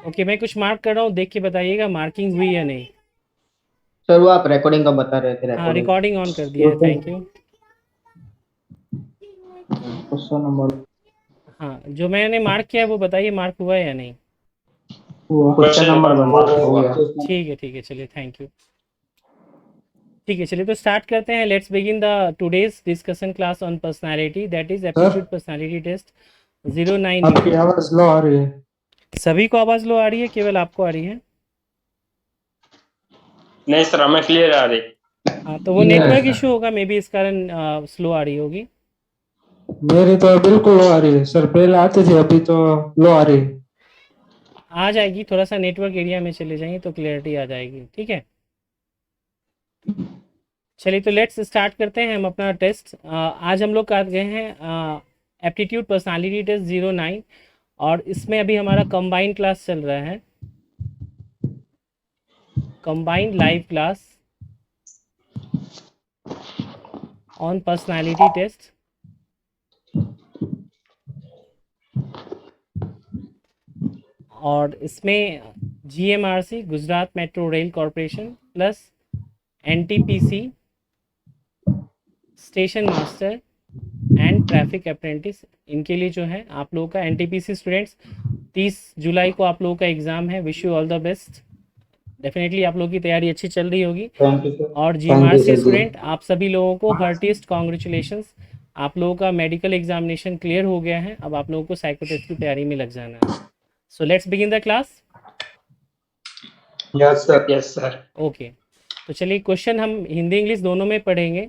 Okay, मैं कुछ mark कर रहा हूँ, देख के बताइएगा मार्किंग हुई या नहीं। सर वो आप रिकॉर्डिंग का बता रहे थे, हाँ, रिकॉर्डिंग। रिकॉर्डिंग ऑन कर दिया है, थैंक यू। क्वेश्चन नंबर, हाँ, जो मैंने मार्क किया है वो बताइए मार्क हुआ है या नहीं। क्वेश्चन नंबर हो गया। ठीक है, चलिए, थैंक यू। ठीक है, चलिए तो स्टार्ट करते हैं। Let's begin the today's discussion class on personality, that is sir aptitude personality test 09 आपकी यूनिट। आवाज लो आ रही है। सभी को आवाज़ लो आ रही है, केवल आपको आ रही है? नहीं सर, हमें क्लियर आ रही। हाँ, तो वो नेटवर्क इशू होगा, मे बी इस कारण स्लो आ रही होगी। मेरी तो बिल्कुल लो आ रही है सर, पहले आती थी, अभी तो लो आ रही है। आ जाएगी, थोड़ा सा नेटवर्क एरिया में चले जाएंगे तो क्लियरिटी आ जाएगी, ठीक है। चलिए तो लेट्स स्टार्ट करते हैं हम अपना टेस्ट। आज हम लोग कर गए हैं एप्टीट्यूड पर्सनालिटी टेस्ट 09, और इसमें अभी हमारा कंबाइंड क्लास चल रहा है, combined live class on personality test. और इसमें GMRC, Gujarat metro rail corporation, plus NTPC, station master and traffic apprentice, इनके लिए जो है आप लोगों का एनटीपीसी स्टूडेंट्स 30 जुलाई को आप लोगों का एग्ज़ाम है। Wish you all the best. Definitely आप लोगों की तैयारी अच्छी चल रही होगी। Thank you sir. और thank you GMRC sir ji. Student, आप सभी लोगों को हार्टिएस्ट कॉन्ग्रेचुलेशंस। आप लोगों का मेडिकल एग्जामिनेशन क्लियर हो गया है, अब आप लोगों को साइको टेस्ट की तैयारी में लग जाना है। So let's begin the class. Yes sir. Yes sir. Okay, तो चलिए क्वेश्चन हम हिंदी इंग्लिश दोनों में पढ़ेंगे।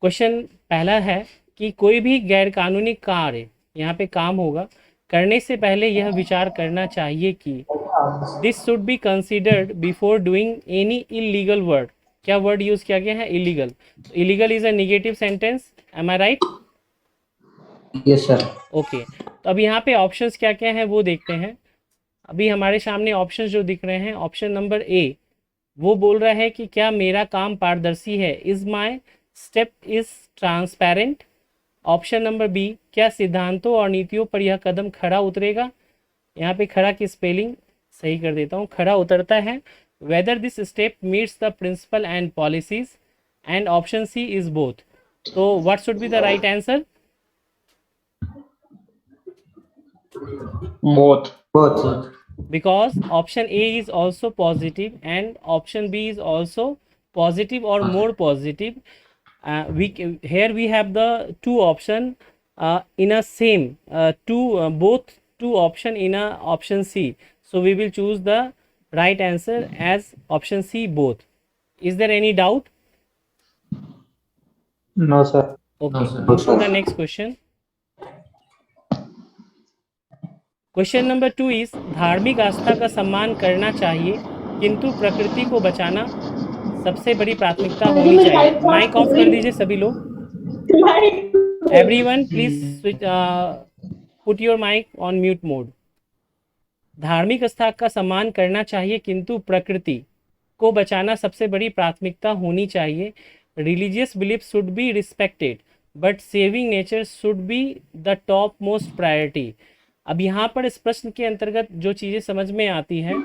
क्वेश्चन पहला है कि कोई भी गैरकानूनी कार्य, यहाँ पे काम होगा, करने से पहले यह विचार करना चाहिए कि this should be considered before doing any illegal word. क्या वर्ड यूज़ किया गया है? इलीगल। तो illegal is a negative sentence, am I right? Yes sir. Okay, तो अब यहाँ पे ऑप्शंस क्या क्या हैं वो देखते हैं। अभी हमारे सामने ऑप्शंस जो दिख रहे हैं, ऑप्शन नंबर ए वो बोल रहा है कि क्या मेरा काम पारदर्शी है, is my step is transparent. Option number B, क्या सिद्धांतों और नीतियों पर यह कदम खरा उतरेगा। यहाँ पे खरा की स्पेलिंग सही कर देता हूँ, खरा उतरता है। Whether this step meets the principle and policies. And option C is both. तो what should be the right answer? Both. बहुत। Because option A is also positive and option B is also positive or more positive. Here we have the two option in a same both two option in a option C. So we will choose the right answer as option C, both. Is there any doubt? No sir. Okay, move to the next question. Question number 2 is धार्मिक आस्था का सम्मान करना चाहिए किंतु प्रकृति को बचाना सबसे बड़ी प्राथमिकता होनी चाहिए। माइक ऑफ कर दीजिए सभी लोग। Everyone please switch, put your mic on mute mode. धार्मिक आस्था का सम्मान करना चाहिए किंतु प्रकृति को बचाना सबसे बड़ी प्राथमिकता होनी चाहिए। Religious belief should be respected but saving nature should be the top most priority. अब यहाँ पर इस प्रश्न के अंतर्गत जो चीज़ें समझ में आती हैं,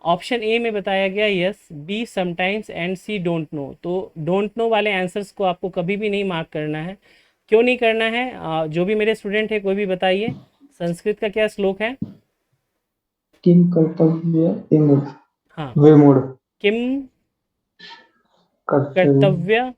ऑप्शन ए में बताया गया yes, B sometimes and C don't know. तो डोंट नो वाले आंसर्स को आपको कभी भी नहीं मार्क करना है। क्यों नहीं करना है? जो भी मेरे स्टूडेंट है कोई भी बताइए, संस्कृत का क्या श्लोक है? किम कर्तव्य विमूढ़। हाँ, विमूढ़ किम कर्तव्य कर्तव्य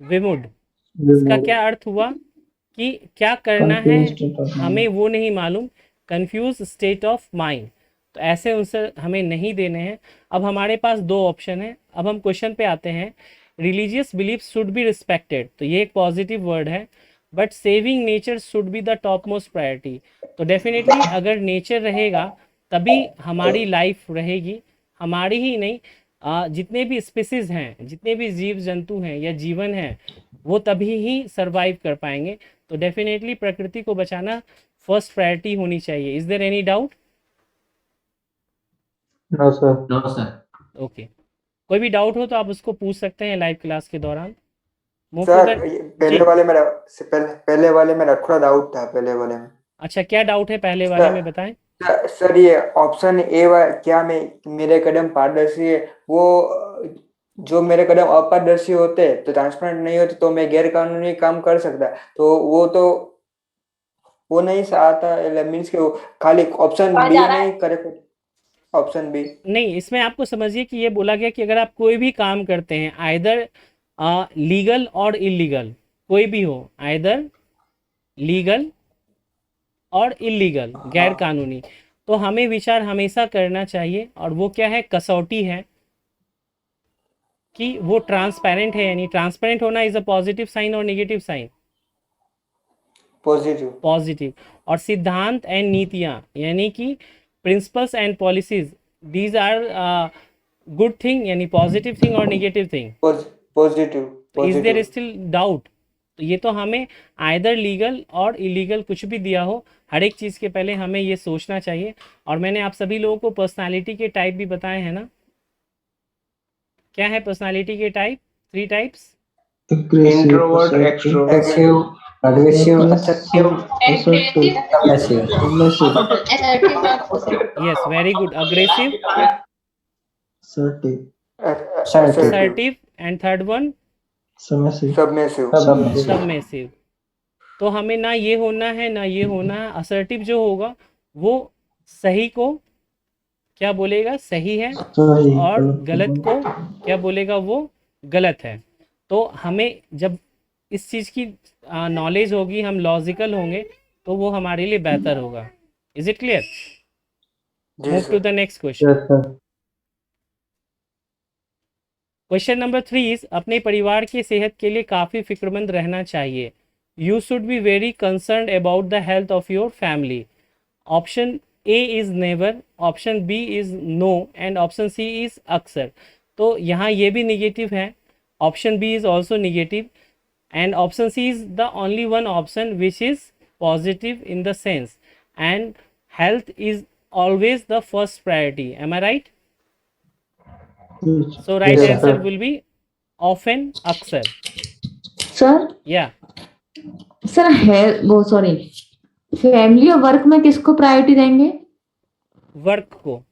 विमूढ़। इसका विमूढ़ क्या अर्थ हुआ कि क्या करना है कंफ्यूज स्टेट ऑफ हमें माइंड। वो नहीं मालूम, कंफ्यूज स्टेट ऑफ माइंड। तो ऐसे आंसर हमें नहीं देने हैं। अब हमारे पास दो ऑप्शन है। अब हम क्वेश्चन पे आते हैं। Religious belief should be respected, तो ये एक पॉजिटिव वर्ड है, but saving nature should be the top most priority. तो डेफिनेटली अगर नेचर रहेगा तभी हमारी लाइफ रहेगी। हमारी ही नहीं, जितने भी स्पीसीज हैं, जितने भी जीव जंतु हैं या जीवन हैं, वो तभी ही सरवाइव कर पाएंगे। तो डेफिनेटली प्रकृति को बचाना फर्स्ट प्रायोरिटी होनी चाहिए। Is there any doubt? No sir. No sir. Okay, कोई भी डाउट हो तो आप उसको पूछ सकते हैं लाइव क्लास के दौरान। मूव टू सर द ये जी। पहले वाले मेरा थोड़ा डाउट था पहले वाले में। अच्छा, क्या डाउट है पहले वाले सर में बताएं। सर ये ऑप्शन ए क्या मैं मेरे कदम पारदर्शी है वो जो मेरे कदम अपारदर्शी होते तो ट्रांसपेरेंट नहीं होते तो मैं गैर कानूनी काम कर सकता तो वो नहीं आता मीन्स के वो खाली ऑप्शन बी नहीं करेक्ट ऑप्शन बी नहीं, इसमें आपको समझिए कि ये बोला गया कि अगर आप कोई भी काम करते हैं, आइदर लीगल और इलीगल, कोई भी हो, आइदर लीगल और इलीगल, गैर कानूनी, तो हमें विचार हमेशा करना चाहिए, और वो क्या है, कसौटी है कि वो ट्रांसपेरेंट है, यानी ट्रांसपेरेंट होना इज अ पॉजिटिव साइन और नेगेटिव साइन, पॉजिटिव पॉजिटिव। और सिद्धांत एंड नीतियाँ, यानी कि principles and policies, these are good thing, यानी पॉजिटिव थिंग और नेगेटिव थिंग। पॉजिटिव तो इज देयर स्टिल डाउट? तो ये तो हमें आइदर लीगल और इलीगल कुछ भी दिया हो, हर एक चीज़ के पहले हमें ये सोचना चाहिए। और मैंने आप सभी लोगों को पर्सनालिटी के टाइप भी बताए हैं ना, क्या है पर्सनालिटी के type? 3 types. Introvert, extrovert, aggressive, assertive, submissive, yes, very good. Aggressive, assertive, assertive, and third one submissive, submissive submissive. तो हमें ना ये होना है ना ये होना है। असर्टिव जो होगा वो सही को क्या बोलेगा, सही है, सही, और गलत गलत को क्या बोलेगा, वो गलत है। तो हमें जब इस चीज़ की नॉलेज होगी, हम लॉजिकल होंगे, तो वो हमारे लिए बेहतर होगा। Is it clear? जी move to sir the next question. Yes, sir. Question number 3 is, अपने परिवार की सेहत के लिए काफ़ी फिक्रमंद रहना चाहिए। You should be very concern about the health of your family. Option A is never, option B is no, and option C is अक्सर। तो यहाँ ये भी निगेटिव है, option B is also negative, and option C is the only one option which is positive in the sense, and health is always the first priority. Am I right? Yes. So right Yes, answer sir. will be often, aksar. Sir Yeah, sir है वो sorry family और work में किसको priority देंगे? Work को।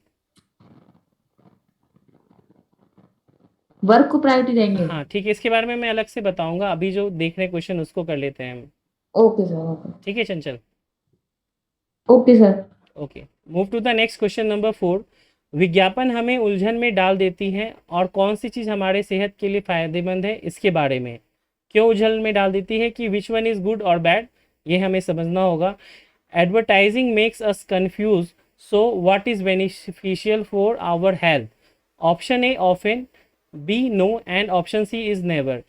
Work को priority देंगे। हाँ ठीक है, इसके बारे में मैं अलग से बताऊंगा, अभी जो देख रहे क्वेश्चन उसको कर लेते हैं हम। ओके सर ओके ठीक है Chanchal? Okay sir okay, move to the next question number 4। विज्ञापन हमें उलझन में डाल देती है, और कौन सी चीज़ हमारे सेहत के लिए फ़ायदेमंद है, इसके बारे में क्यों उलझन में डाल देती है, कि विच वन इज़ गुड और बैड, ये हमें समझना होगा। Advertising makes us confuse, so what is beneficial for our health? Option A often, B no, and option C is never.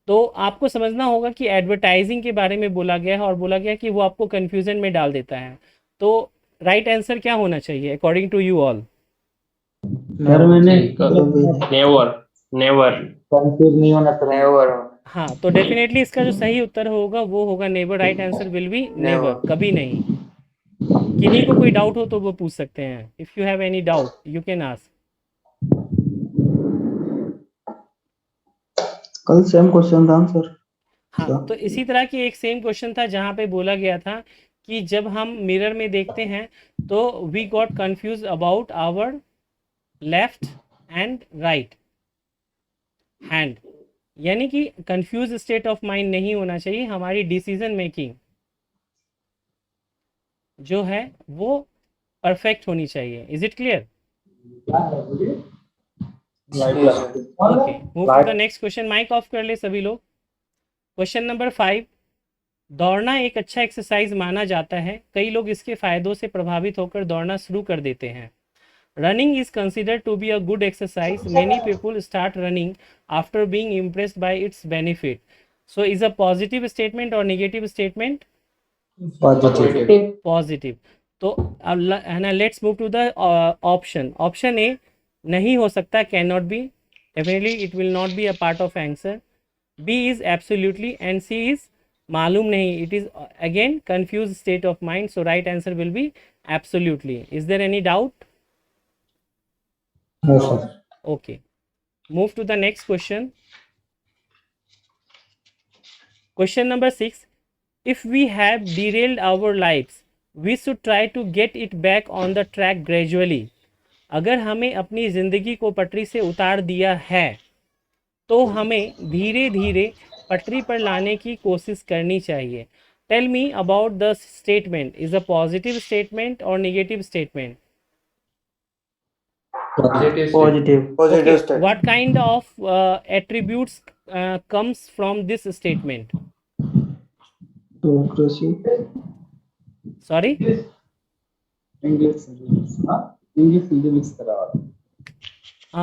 तो आपको समझना होगा कि एडवर्टाइजिंग के बारे में बोला गया है, और बोला गया कि वो आपको कन्फ्यूज़न में डाल देता है। तो राइट आंसर क्या होना चाहिए according to you all? Sir मैंने नेवर, नेवर, कंफ्यूज नहीं होना चाहिए। नेवर हाँ, तो डेफिनेटली इसका जो सही उत्तर होगा वो होगा never. Right answer will be never, कभी नहीं। किन्हीं को कोई डाउट हो तो वो पूछ सकते हैं। If you have any doubt you can ask. कल सेम क्वेश्चन था आंसर। हाँ, तो इसी तरह की एक सेम क्वेश्चन था जहाँ पे बोला गया था कि जब हम मिरर में देखते हैं तो we got confuse about our left and right hand, यानी कि कंफ्यूज स्टेट ऑफ माइंड नहीं होना चाहिए। हमारी डिसीजन मेकिंग जो है वो परफेक्ट होनी चाहिए। Is it clear? Okay, move to the next question. Mic off कर ले सभी लोग। क्वेश्चन नंबर 5, दौड़ना एक अच्छा एक्सरसाइज माना जाता है। कई लोग इसके फ़ायदों से प्रभावित होकर दौड़ना शुरू कर देते हैं। Running is considered to be a good exercise. Many people start running after being impressed by its benefit. So is a positive statement और नेगेटिव स्टेटमेंट? पॉजिटिव। पॉजिटिव। तो अब है ना, let's move to the option. Option A नहीं हो सकता, can not be, definitely it will not be a part of answer. B is absolutely, and C is मालूम नहीं, it is again confuse state of mind. So right answer will be absolutely. Is there any doubt? No sir. Okay, move to the next question. Question number 6, if we have derailed our lives, we should try to get it back on the track gradually. अगर हमें अपनी ज़िंदगी को पटरी से उतार दिया है तो हमें धीरे धीरे पटरी पर लाने की कोशिश करनी चाहिए। Tell me about the statement, is a positive statement और negative statement? Positive. Positive Okay, state. what kind of attributes comes from this statement? Democracy. Sorry?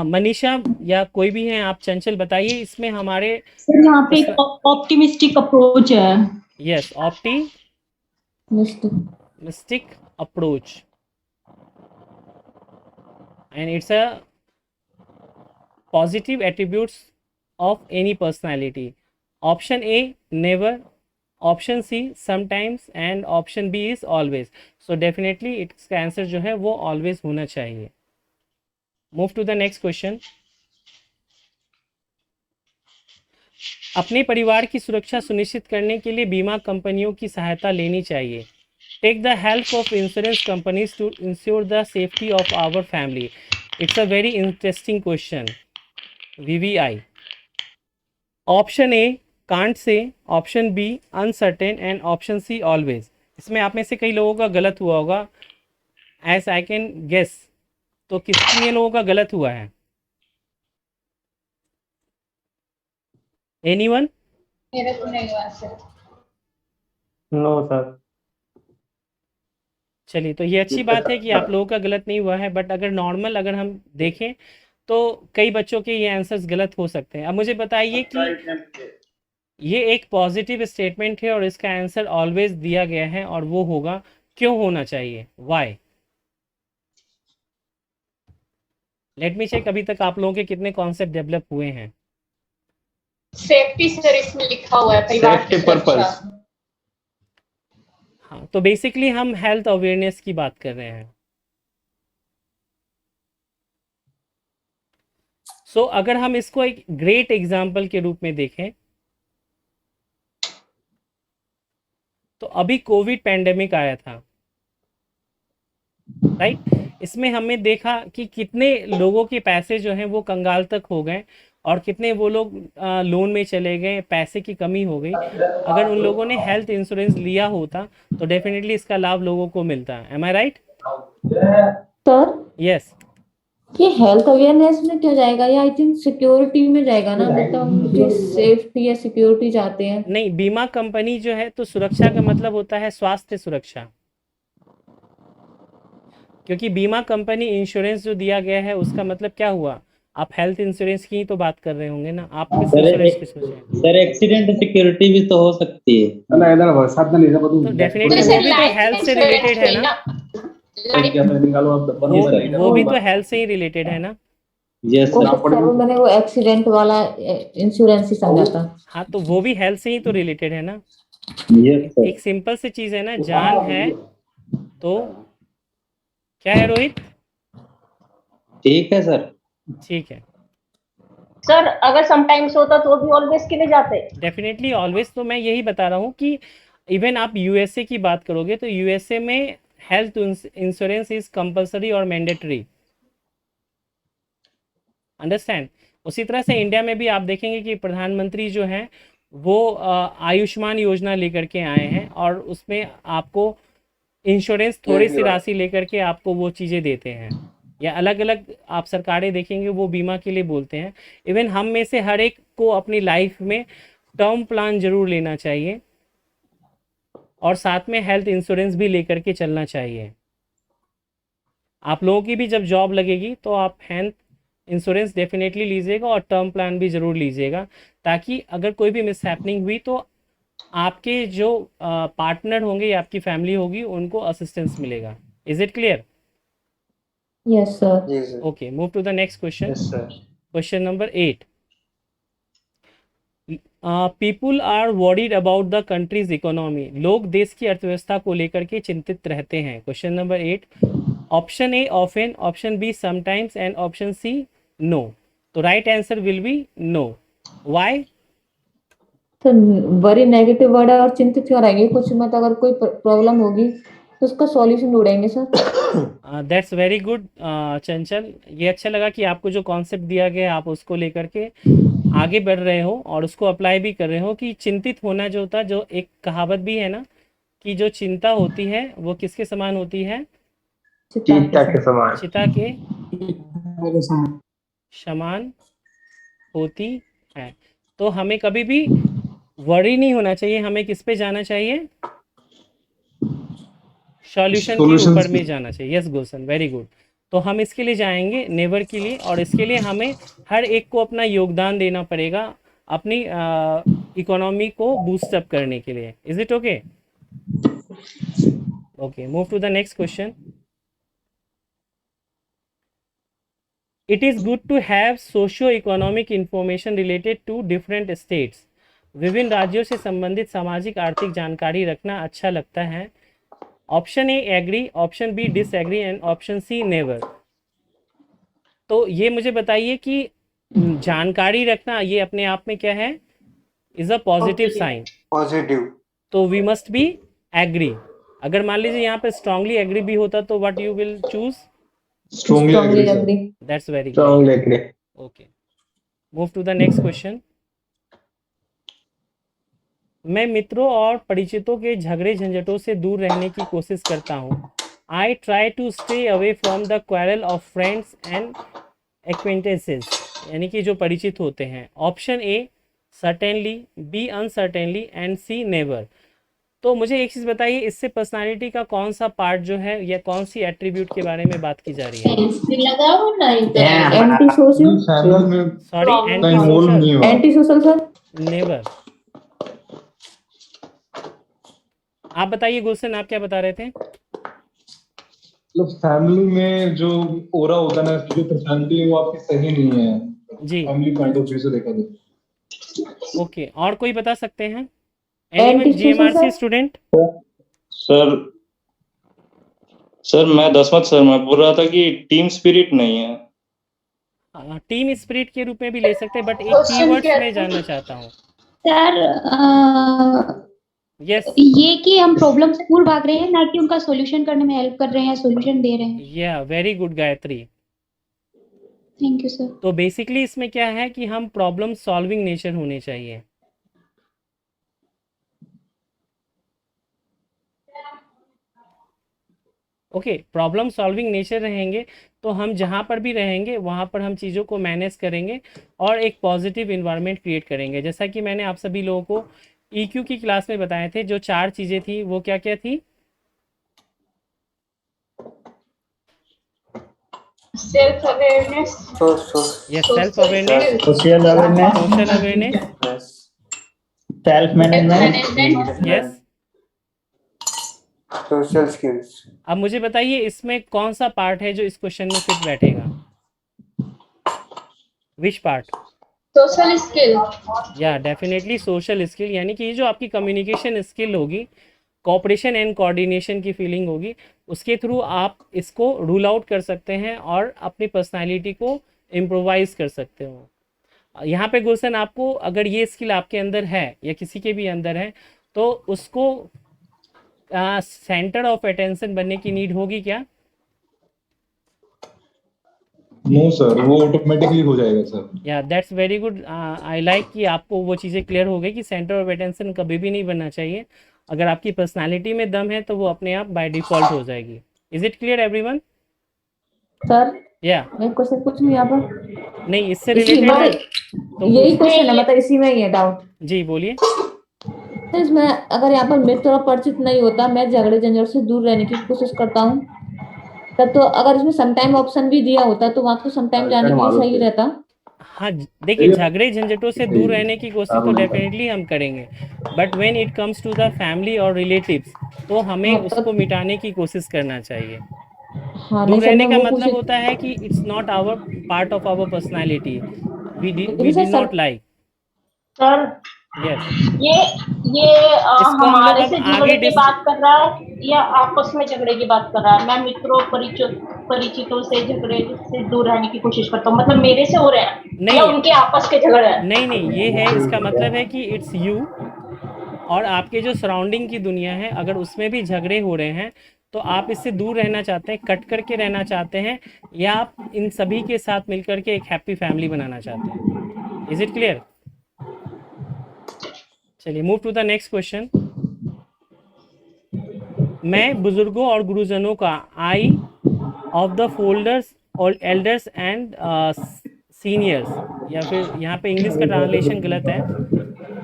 Manisha या कोई भी हैं आप, चंचल बताइए इसमें हमारे। सर यहाँ पे ऑप्टिमिस्टिक अप्रोच है। Yes, optimistic approach, and it's a positive attributes of any personality. Option A, never. Option C, sometimes. And option B is always. So definitely इसका आंसर जो है वो always होना चाहिए। Move to the next question. अपने परिवार की सुरक्षा सुनिश्चित करने के लिए बीमा कंपनियों की सहायता लेनी चाहिए। Take the help of insurance companies to ensure the safety of our family. It's a very interesting question. VVI. Option A, can't say. Option B, uncertain. And option C, always. इसमें आप में से कई लोगों का गलत हुआ होगा, as I can guess. तो कितने लोगों का गलत हुआ है? Anyone? मेरा तो नहीं हुआ सर। No sir. चलिए, तो ये अच्छी बात है कि आप लोगों का गलत नहीं हुआ है, बट अगर नॉर्मल अगर हम देखें तो कई बच्चों के ये आंसर्स गलत हो सकते हैं। अब मुझे बताइए कि ये एक पॉजिटिव स्टेटमेंट है और इसका आंसर ऑलवेज दिया गया है, और वो होगा क्यों होना चाहिए, वाई। लेट मी चेक अभी तक आप लोगों के कितने कॉन्सेप्ट डेवलप हुए हैं। सेफ्टी सर इसमें लिखा हुआ है, परिवार की Safety purpose. सुरक्षा। हाँ, तो बेसिकली हम हेल्थ अवेयरनेस की बात कर रहे हैं। सो अगर हम इसको एक ग्रेट एग्जाम्पल के रूप में देखें तो अभी कोविड पैंडेमिक आया था, राइट। इसमें हमने देखा कि कितने लोगों के पैसे जो हैं वो कंगाल तक हो गए, और कितने वो लोग लोन में चले गए, पैसे की कमी हो गई। अगर उन लोगों ने हेल्थ इंश्योरेंस लिया होता तो डेफिनेटली इसका लाभ लोगों को मिलता। M I right? Sir yes. ये हेल्थ अवेयरनेस में क्यों जाएगा? ये आई थिंक सिक्योरिटी में जाएगा ना, मतलब हम उनकी सेफ्टी या सिक्योरिटी चाहते हैं। नहीं, बीमा कंपनी जो है तो सुरक्षा का मतलब होता है स्वास्थ्य सुरक्षा, क्योंकि बीमा कंपनी इंश्योरेंस जो दिया गया है उसका मतलब क्या हुआ? आप हेल्थ इंश्योरेंस की ही तो बात कर रहे होंगे ना, आप किस इंश्योरेंस की सोच रहे हैं? सर एक्सीडेंट सिक्योरिटी भी तो हो सकती है। तो डेफिनेटली वो भी तो हेल्थ से रिलेटेड है ना, वो भी तो हेल्थ से ही रिलेटेड है ना। यस सर वो मैंने वो एक्सीडेंट वाला इंश्योरेंस ही समझा था। हाँ, तो वो भी हेल्थ से ही तो रिलेटेड है ना। Yes sir. एक सिंपल सी चीज है ना, जान है तो क्या है रोहित? ठीक है सर। ठीक है, सर अगर समटाइम्स होता तो भी ऑलवेज के लिए जाते। Definitely always. तो मैं यही बता रहा हूँ कि इवन आप यूएसए की बात करोगे तो यूएसए में हेल्थ इंश्योरेंस इज कंपलसरी और मैंडेटरी, अंडरस्टैंड। उसी तरह से इंडिया में भी आप देखेंगे कि प्रधानमंत्री जो हैं वो आयुष्मान योजना लेकर के आए हैं, और उसमें आपको इंश्योरेंस थोड़ी सी राशि लेकर के आपको वो चीज़ें देते हैं, या अलग अलग आप सरकारें देखेंगे वो बीमा के लिए बोलते हैं। इवन हम में से हर एक को अपनी लाइफ में टर्म प्लान जरूर लेना चाहिए, और साथ में हेल्थ इंश्योरेंस भी लेकर के चलना चाहिए। आप लोगों की भी जब जॉब लगेगी तो आप हेल्थ इंश्योरेंस डेफिनेटली लीजिएगा, और टर्म प्लान भी ज़रूर लीजिएगा, ताकि अगर कोई भी मिसहैपनिंग हुई तो आपके जो पार्टनर होंगे या आपकी फैमिली होगी उनको असिस्टेंस मिलेगा। Is it clear? Yes sir. Ji sir. Okay, move to the next question. Yes, sir. Question number 8। People are worried about the country's economy. लोग देश की अर्थव्यवस्था को लेकर के चिंतित रहते हैं। Question number 8। Option A often, option B sometimes, and option C no. तो right answer will be no. Why? तो बड़ी नेगेटिव वर्ड है, और चिंतित क्यों रहेंगे? कुछ मत अगर कोई प्रॉब्लम होगी तो उसका सॉल्यूशन ढूंढेंगे सर। दैट्स वेरी गुड चंचल, ये अच्छा लगा कि आपको जो कॉन्सेप्ट दिया गया आप उसको लेकर के आगे बढ़ रहे हो और उसको अप्लाई भी कर रहे हो कि चिंतित होना जो होता, जो एक कहावत भी है ना कि जो चिंता होती है वो किसके समान होती है? चिंता के समान। चिता के समान होती है। तो हमें कभी भी वरी नहीं होना चाहिए, हमें किस पे जाना चाहिए? सॉल्यूशन के ऊपर में जाना चाहिए। यस गुलशन, वेरी गुड। तो हम इसके लिए जाएंगे नेवर के लिए, और इसके लिए हमें हर एक को अपना योगदान देना पड़ेगा अपनी इकोनॉमी को बूस्टअप करने के लिए। Is it okay? Okay, move to the next question. It is good to have socio-economic information related to different states. विभिन्न राज्यों से संबंधित सामाजिक आर्थिक जानकारी रखना अच्छा लगता है। Option A agree, option B disagree and option C never. तो ये मुझे बताइए कि जानकारी रखना ये अपने आप में क्या है? Is a positive sign. Positive. तो वी मस्ट बी एग्री। अगर मान लीजिए यहाँ पे स्ट्रांगली एग्री भी होता तो what you will choose? Strongly agree, sir. That's very good. Strongly agree. Okay. Move to the next question. मैं मित्रों और परिचितों के झगड़े झंझटों से दूर रहने की कोशिश करता हूँ। I try to stay away from the quarrel of friends and acquaintances. यानी कि जो परिचित होते हैं। Option A certainly, B uncertainly and C never. तो मुझे एक चीज़ बताइए, इससे पर्सनालिटी का कौन सा पार्ट जो है या कौन सी एट्रीब्यूट के बारे में बात की जा रही है? Anti social, sorry, anti social. Anti social sir. Never. आप बताइए गुलशन, आप क्या बता रहे थे? मतलब फैमिली में जो ओरा होता है ना, जो पर्सनालिटी है वो आपकी सही नहीं है जी। फैमिली पॉइंट ऑफ व्यू से देखा तो। ओके, और कोई बता सकते हैं? Anyone GMRC student? सर मैं दसमत सर मैं बोल रहा था कि टीम स्पिरिट नहीं है। टीम स्पिरिट के रूप में भी ले सकते हैं, बट एक कीवर्ड्स में जानना चाहता हूँ सर। यस, ये कि हम प्रॉब्लम से दूर भाग रहे हैं, ना कि उनका सॉल्यूशन करने में हेल्प कर रहे हैं, सॉल्यूशन दे रहे हैं। या very good Gayatri. Thank you sir. तो बेसिकली इसमें क्या है कि हम प्रॉब्लम सॉल्विंग नेचर होने चाहिए। ओके, प्रॉब्लम सॉल्विंग नेचर रहेंगे तो हम जहाँ पर भी रहेंगे वहाँ पर हम चीज़ों को मैनेज करेंगे और एक पॉजिटिव इन्वायरमेंट क्रिएट करेंगे। जैसा कि मैंने आप सभी लोगों को EQ की क्लास में बताए थे, जो 4 चीज़ें थी वो क्या क्या थी? Self awareness, yes, self awareness, social awareness, social awareness, self management, yes. Social skills. अब मुझे बताइए इसमें कौन सा पार्ट है जो इस क्वेश्चन में फिट बैठेगा? Which part? Social skill. या डेफिनेटली सोशल स्किल, यानी कि ये जो आपकी कम्युनिकेशन स्किल होगी, कोऑपरेशन एंड कोऑर्डिनेशन की फीलिंग होगी, उसके थ्रू आप इसको रूल आउट कर सकते हैं और अपनी पर्सनालिटी को इम्प्रोवाइज कर सकते हो। यहाँ पे गुलशन, आपको अगर ये स्किल आपके अंदर है या किसी के भी अंदर है तो उसको सेंटर ऑफ अटेंशन बनने की नीड होगी क्या? नो सर, वो ऑटोमेटिकली हो जाएगा सर। या that's very good. I like कि आपको वो चीज़ें क्लियर हो गई कि सेंटर ऑफ अटेंशन कभी भी नहीं बनना चाहिए। अगर आपकी पर्सनालिटी में दम है तो वो अपने आप बाय डिफॉल्ट हो जाएगी। Is it clear everyone? Sir या मैं क्वेश्चन पूछ लूं यहाँ पर? नहीं, इससे इसी रिलेटेड में है तो यही क्वेश्चन है, मतलब इसी में ही है डाउट। जी बोलिए। तो इसमें अगर यहाँ पर मित्र और परिचित नहीं होता, मैं झगड़े झंझट से दूर रहने की कोशिश करता हूँ, तब तो अगर इसमें समटाइम ऑप्शन भी दिया होता तो वहाँ तो समटाइम जाने के लिए सही रहता। हाँ देखिए, झगड़े झंझटों से दूर रहने की कोशिश तो डेफिनेटली हम करेंगे, but when it comes to the family और रिलेटिव्स तो हमें उसको मिटाने की कोशिश करना चाहिए। दूर रहने का मतलब होता है कि it's not our part of our personality, we did not like. Sir yes, ये हमारे से झगड़े की बात कर रहा है या आपस में झगड़े की बात कर रहा है? मैं मित्रों परिचितों से झगड़े से दूर रहने की कोशिश करता हूँ, मतलब मेरे से हो रहे हैं या उनके आपस के झगड़े हैं? नहीं, ये है, इसका मतलब है कि इट्स यू और आपके जो सराउंडिंग की दुनिया है, अगर उसमें भी झगड़े हो रहे हैं तो आप इससे दूर रहना चाहते हैं, कट करके रहना चाहते हैं, या आप इन सभी के साथ मिलकर के एक हैप्पी फैमिली बनाना चाहते हैं? Is it clear? चलिए move to the next question. मैं बुजुर्गों और गुरुजनों का आई ऑफ द फोल्डर्स और एल्डर्स एंड सीनियर्स, या फिर यहाँ पे इंग्लिश का ट्रांसलेशन गलत है।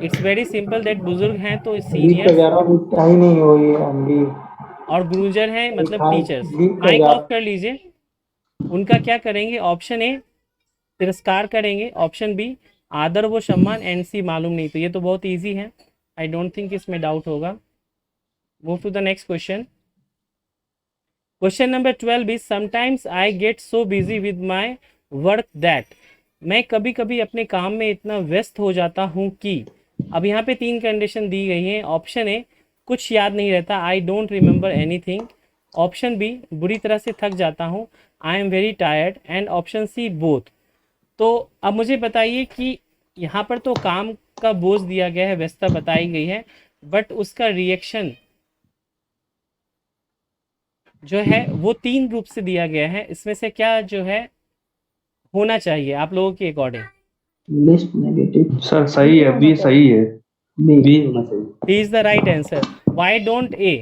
इट्स वेरी सिंपल दैट बुजुर्ग हैं तो सीनियर्स ही नहीं हो ये और गुरुजन हैं मतलब टीचर्स। माइक ऑफ कर लीजिए। उनका क्या करेंगे? ऑप्शन ए तिरस्कार करेंगे, ऑप्शन बी आदर व सम्मान, एंड सी मालूम नहीं। तो ये तो बहुत इजी है, आई डोंट थिंक इसमें डाउट होगा। Move to the next question. Question number 12 is sometimes I get so busy with my work that, मैं कभी कभी अपने काम में इतना व्यस्त हो जाता हूँ कि, अब यहाँ पे 3 कंडीशन दी गई हैं। ऑप्शन ए कुछ याद नहीं रहता, I don't remember anything. Option B बुरी तरह से थक जाता हूँ, I am very tired. And option C both. तो अब मुझे बताइए कि यहाँ पर तो काम का बोझ दिया गया है, व्यस्तता बताई गई है, बट उसका रिएक्शन जो है वो 3 रूप से दिया गया है। इसमें से क्या जो है होना चाहिए आप लोगों के अकॉर्डिंग? लिस्ट नेगेटिव सर सही है, बी सही है, बी होना चाहिए। B is the right answer. Why don't A?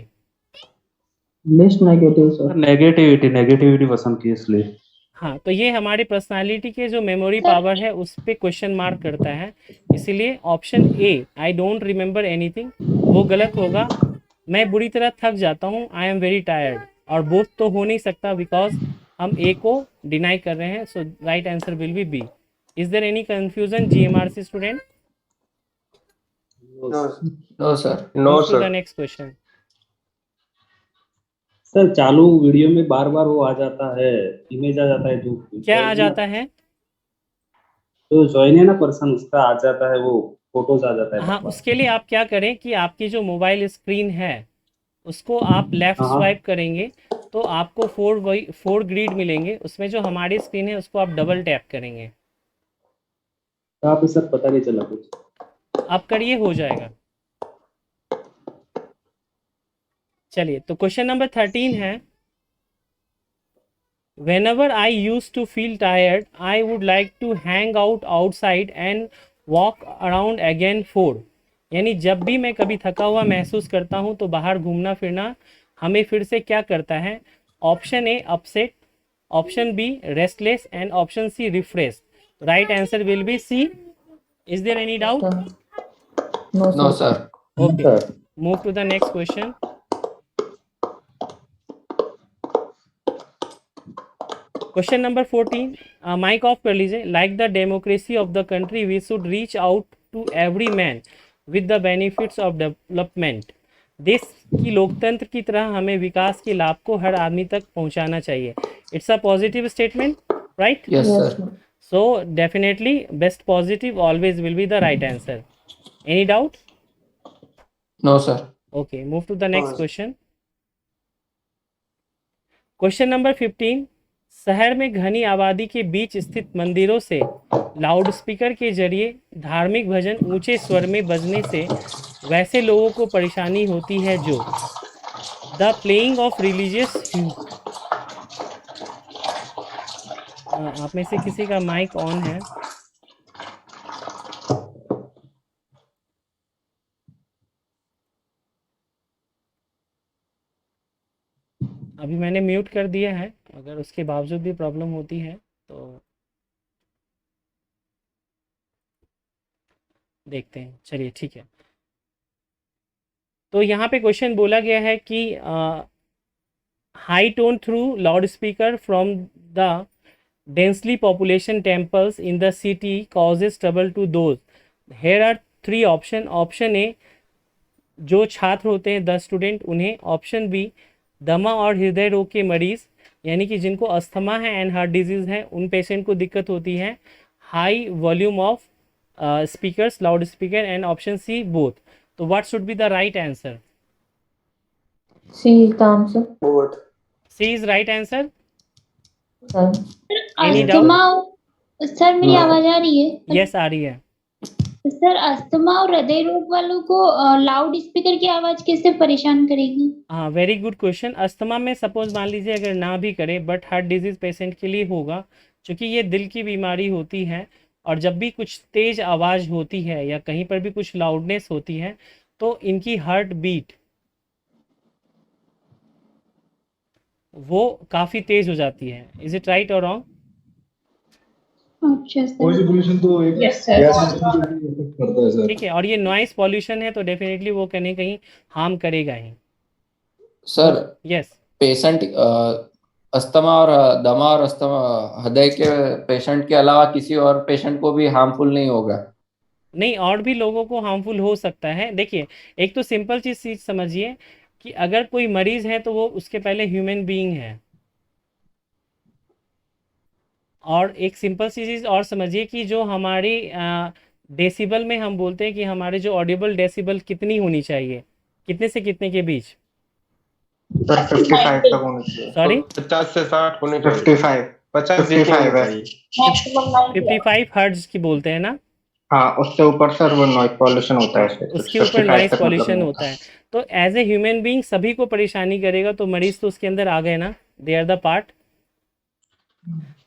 Least negative sir, negativity पसंद की इसलिए। हाँ, तो ये हमारी पर्सनालिटी के जो मेमोरी पावर है उस पर क्वेश्चन मार्क करता है, इसीलिए option A I don't remember anything वो गलत होगा। मैं बुरी तरह थक जाता हूँ, आई एम वेरी टायर्ड, और बोथ तो हो नहीं सकता बिकॉज हम ए को डिनाई कर रहे हैं। So right answer will be B. Is there any confusion GMRC student? No sir. To the next question. Sir चालू वीडियो में बार बार वो आ जाता है, इमेज आ जाता है, जो क्या आ जाता है? जो ज्वाइन है ना पर्सन, उसका आ जाता है, वो फोटोज आ जाता है। हाँ, उसके लिए आप क्या करें कि आपकी जो मोबाइल स्क्रीन है उसको आप लेफ्ट स्वाइप करेंगे तो आपको 4 ग्रिड मिलेंगे, उसमें जो हमारी स्क्रीन है उसको आप डबल टैप करेंगे। आप सर पता नहीं चला कुछ, आप करिए, हो जाएगा। चलिए, तो क्वेश्चन नंबर 13 है, whenever I used to feel tired, I would like to hang out outside and walk around again for, यानी जब भी मैं कभी थका हुआ महसूस करता हूँ तो बाहर घूमना फिरना हमें फिर से क्या करता है? Option A upset, option B restless, and option C refresh. Right answer will be C. Is there any doubt? No sir. Okay, move to the next question. Question number 14, mic off कर लीजिए। Like the democracy of the country we should reach out to every man with the benefits of development. देश की लोकतंत्र की तरह हमें विकास के लाभ को हर आदमी तक पहुंचाना चाहिए। It's a positive statement, right? Yes sir. So definitely best positive always will be the right answer. Any doubt? No sir. Okay, move to the next question. Question number 15, शहर में घनी आबादी के बीच स्थित मंदिरों से लाउडस्पीकर के जरिए धार्मिक भजन ऊंचे स्वर में बजने से वैसे लोगों को परेशानी होती है जो द प्लेइंग ऑफ रिलीजियस। आप में से किसी का माइक ऑन है? अभी मैंने म्यूट कर दिया है, अगर उसके बावजूद भी प्रॉब्लम होती है तो देखते हैं। चलिए ठीक है, तो यहाँ पे क्वेश्चन बोला गया है कि high tone through loud speaker from the densely population temples in the city causes trouble to those. Here are 3 option. Option A जो छात्र होते हैं 10 स्टूडेंट उन्हें। ऑप्शन बी दमा और हृदय रोग के मरीज़, यानी कि जिनको अस्थमा है एंड हार्ट डिजीज़ है उन पेशेंट को दिक्कत होती है। High volume of speakers, loud speaker, and option C both. तो what should be the right answer? C is the answer. Both. C is right answer. Asthma. Sir मेरी आवाज आ रही है? यस, आ रही है। सर अस्थमा और हृदय रोग वालों को लाउड स्पीकर की आवाज कैसे परेशान करेगी? हाँ, वेरी गुड क्वेश्चन। अस्थमा में सपोज मान लीजिए अगर ना भी करे, बट हार्ट डिजीज पेशेंट के लिए होगा, क्योंकि ये दिल की बीमारी होती है, और जब भी कुछ तेज आवाज़ होती है या कहीं पर भी कुछ लाउडनेस होती है तो इनकी हार्ट बीट वो काफ़ी तेज हो जाती है। इज इट राइट और रॉन्ग? अच्छा नॉइज सर। पोल्यूशन तो एक Yes, sir. गैस इंडस्ट्री को भी इफेक्ट करता है सर। ठीक है, और ये नॉइस पॉल्यूशन है तो डेफिनेटली वो कहीं कहीं हार्म करेगा ही। सर यस, पेशेंट अस्थमा और दमा और अस्थमा हृदय के पेशेंट के अलावा किसी और पेशेंट को भी हार्मफुल नहीं होगा? नहीं, और भी लोगों को हार्मफुल हो सकता है। देखिए, एक तो सिंपल चीज़ समझिए कि अगर कोई मरीज़ है तो वो उसके पहले ह्यूमन बीइंग है, और एक सिंपल सी चीज़ और समझिए कि जो हमारी डेसिबल में हम बोलते हैं कि हमारे जो ऑडिबल डेसिबल कितनी होनी चाहिए, कितने से कितने के बीच? सर 55 तक होनी चाहिए। सॉरी, 50 से 60 होनी चाहिए। 55 50 जितनी होनी चाहिए। मैक्सिमम 90 55 हर्ट्ज की बोलते हैं ना, हाँ, उससे ऊपर सर वो नॉइज पॉल्यूशन होता है उसके ऊपर 65 नॉइस तक मतलब पॉल्यूशन नहीं होता है। तो एज ए ह्यूमन बीइंग सभी को परेशानी करेगा, तो मरीज तो उसके अंदर आ गए ना, दे आर द पार्ट।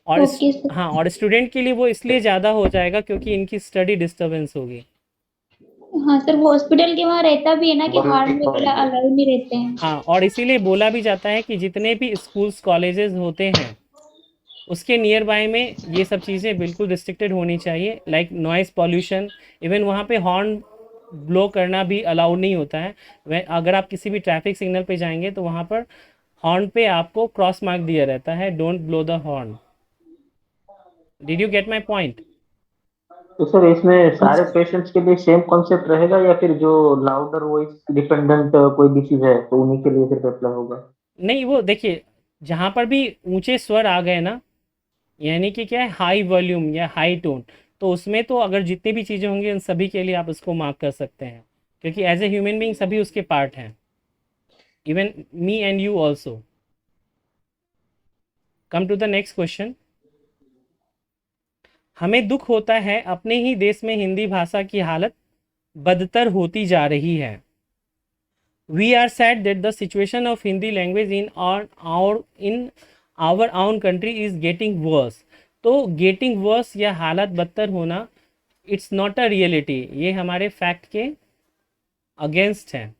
और ओके सर। हाँ, और स्टूडेंट के लिए वो इसलिए ज़्यादा हो जाएगा क्योंकि इनकी स्टडी डिस्टर्बेंस होगी। हाँ सर, वो हॉस्पिटल के वहाँ रहता भी है ना कि हॉर्न वगैरह अलाउ नहीं रहते हैं। हाँ, और इसीलिए बोला भी जाता है कि जितने भी स्कूल्स कॉलेजेस होते हैं उसके नियर बाय में ये सब चीज़ें बिल्कुल रिस्ट्रिक्टेड होनी चाहिए, लाइक नॉइस पॉल्यूशन। इवन वहाँ पे हॉर्न ब्लो करना भी अलाउड नहीं होता है। वह अगर आप किसी भी ट्रैफिक सिग्नल पे जाएंगे तो वहाँ पर हॉर्न पे आपको क्रॉस मार्क दिया रहता है, don't blow the horn. Did you get my point? तो सर इसमें सारे पेशेंट्स के लिए सेम कॉन्सेप्ट रहेगा या फिर जो लाउडर वॉइस डिपेंडेंट कोई डिसीज है तो उन्हीं के लिए सिर्फ अप्लाई होगा? नहीं, वो देखिए, जहाँ पर भी ऊंचे स्वर आ गए ना, यानी कि क्या है, हाई वॉल्यूम या हाई टोन, तो उसमें तो अगर जितनी भी चीज़ें होंगी उन सभी के लिए आप उसको मार्क कर सकते हैं, क्योंकि एज ए ह्यूमन बीइंग सभी उसके पार्ट हैं, even me and you also. Come to the next question. हमें दुख होता है अपने ही देश में हिंदी भाषा की हालत बदतर होती जा रही है। We are sad that the situation of Hindi language in our own country is getting worse. तो गेटिंग वर्स या हालत बदतर होना, इट्स नॉट अ रियलिटी, ये हमारे फैक्ट के अगेंस्ट है,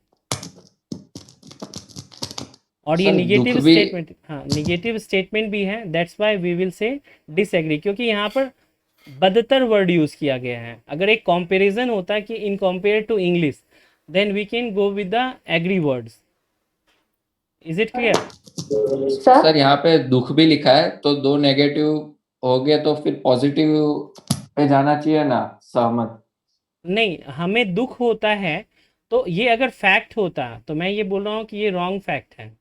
और ये सर, निगेटिव दुख भी स्टेटमेंट, हाँ निगेटिव स्टेटमेंट भी है। That's why we will say disagree, क्योंकि यहाँ पर बदतर वर्ड यूज़ किया गया है। अगर एक कंपैरिजन होता है कि in compare to English, then we can go with the agree words. Is it clear? Sir यहाँ पे दुख भी लिखा है, तो दो नेगेटिव हो गए तो फिर पॉजिटिव पे जाना चाहिए ना? सहमत? नहीं, हमें दुख होता है, तो ये अगर फैक्ट होता तो मैं ये बोल रहा हूँ कि ये रॉन्ग फैक्ट है।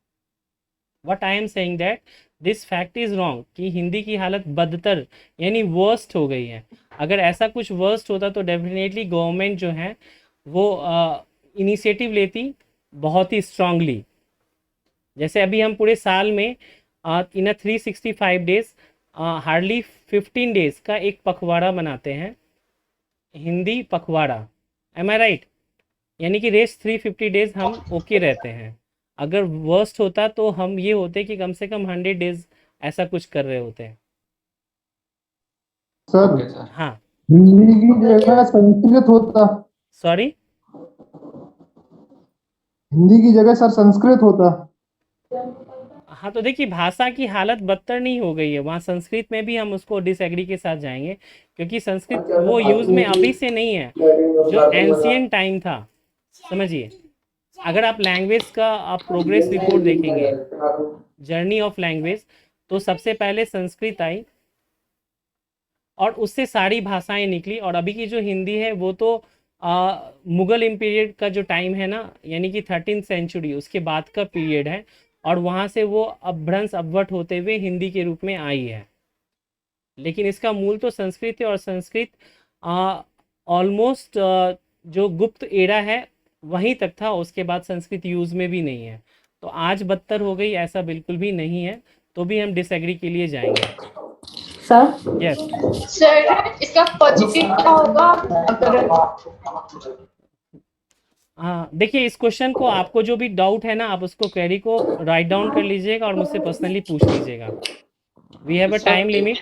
What I am saying that this fact is wrong, कि हिंदी की हालत बदतर यानी वर्स्ट हो गई है। अगर ऐसा कुछ वर्स्ट होता तो डेफिनेटली गवर्नमेंट जो है वो इनिशिएटिव लेती बहुत ही स्ट्रांगली। जैसे अभी हम पूरे साल में इन 365 डेज हार्डली 15 डेज का एक पखवाड़ा मनाते हैं, हिंदी पखवाड़ा। M I right? यानी कि रेस्ट 350 डेज हम ओके रहते हैं। अगर वर्स्ट होता तो हम ये होते कि कम से कम 100 डेज ऐसा कुछ कर रहे होते हैं। सर हाँ, हिंदी की जगह संस्कृत होता। सॉरी, हिंदी की जगह सर संस्कृत होता। हाँ तो देखिए, भाषा की हालत बदतर नहीं हो गई है, वहाँ संस्कृत में भी हम उसको डिसएग्री के साथ जाएंगे, क्योंकि संस्कृत वो यूज़ में अभी से नहीं है, जो एंशियंट टाइम था। समझिए, अगर आप लैंग्वेज का आप प्रोग्रेस रिपोर्ट देखेंगे, जर्नी ऑफ लैंग्वेज, तो सबसे पहले संस्कृत आई और उससे सारी भाषाएं निकली, और अभी की जो हिंदी है वो तो मुगल इम्पीरियड का जो टाइम है ना, यानी कि 13th सेंचुरी, उसके बाद का पीरियड है, और वहाँ से वो अपभ्रंश अपवट होते हुए हिंदी के रूप में आई है। लेकिन इसका मूल तो संस्कृत है, और संस्कृत ऑलमोस्ट जो गुप्त एरा है वहीं तक था, उसके बाद संस्कृत यूज़ में भी नहीं है। तो आज बदतर हो गई ऐसा बिल्कुल भी नहीं है, तो भी हम डिसएग्री के लिए जाएंगे। सर यस सर इसका पॉजिटिव क्या होगा अगर हाँ देखिए, इस क्वेश्चन को आपको जो भी डाउट है ना, आप उसको क्वेरी को राइट डाउन कर लीजिएगा और मुझसे पर्सनली पूछ लीजिएगा। We have a time limit,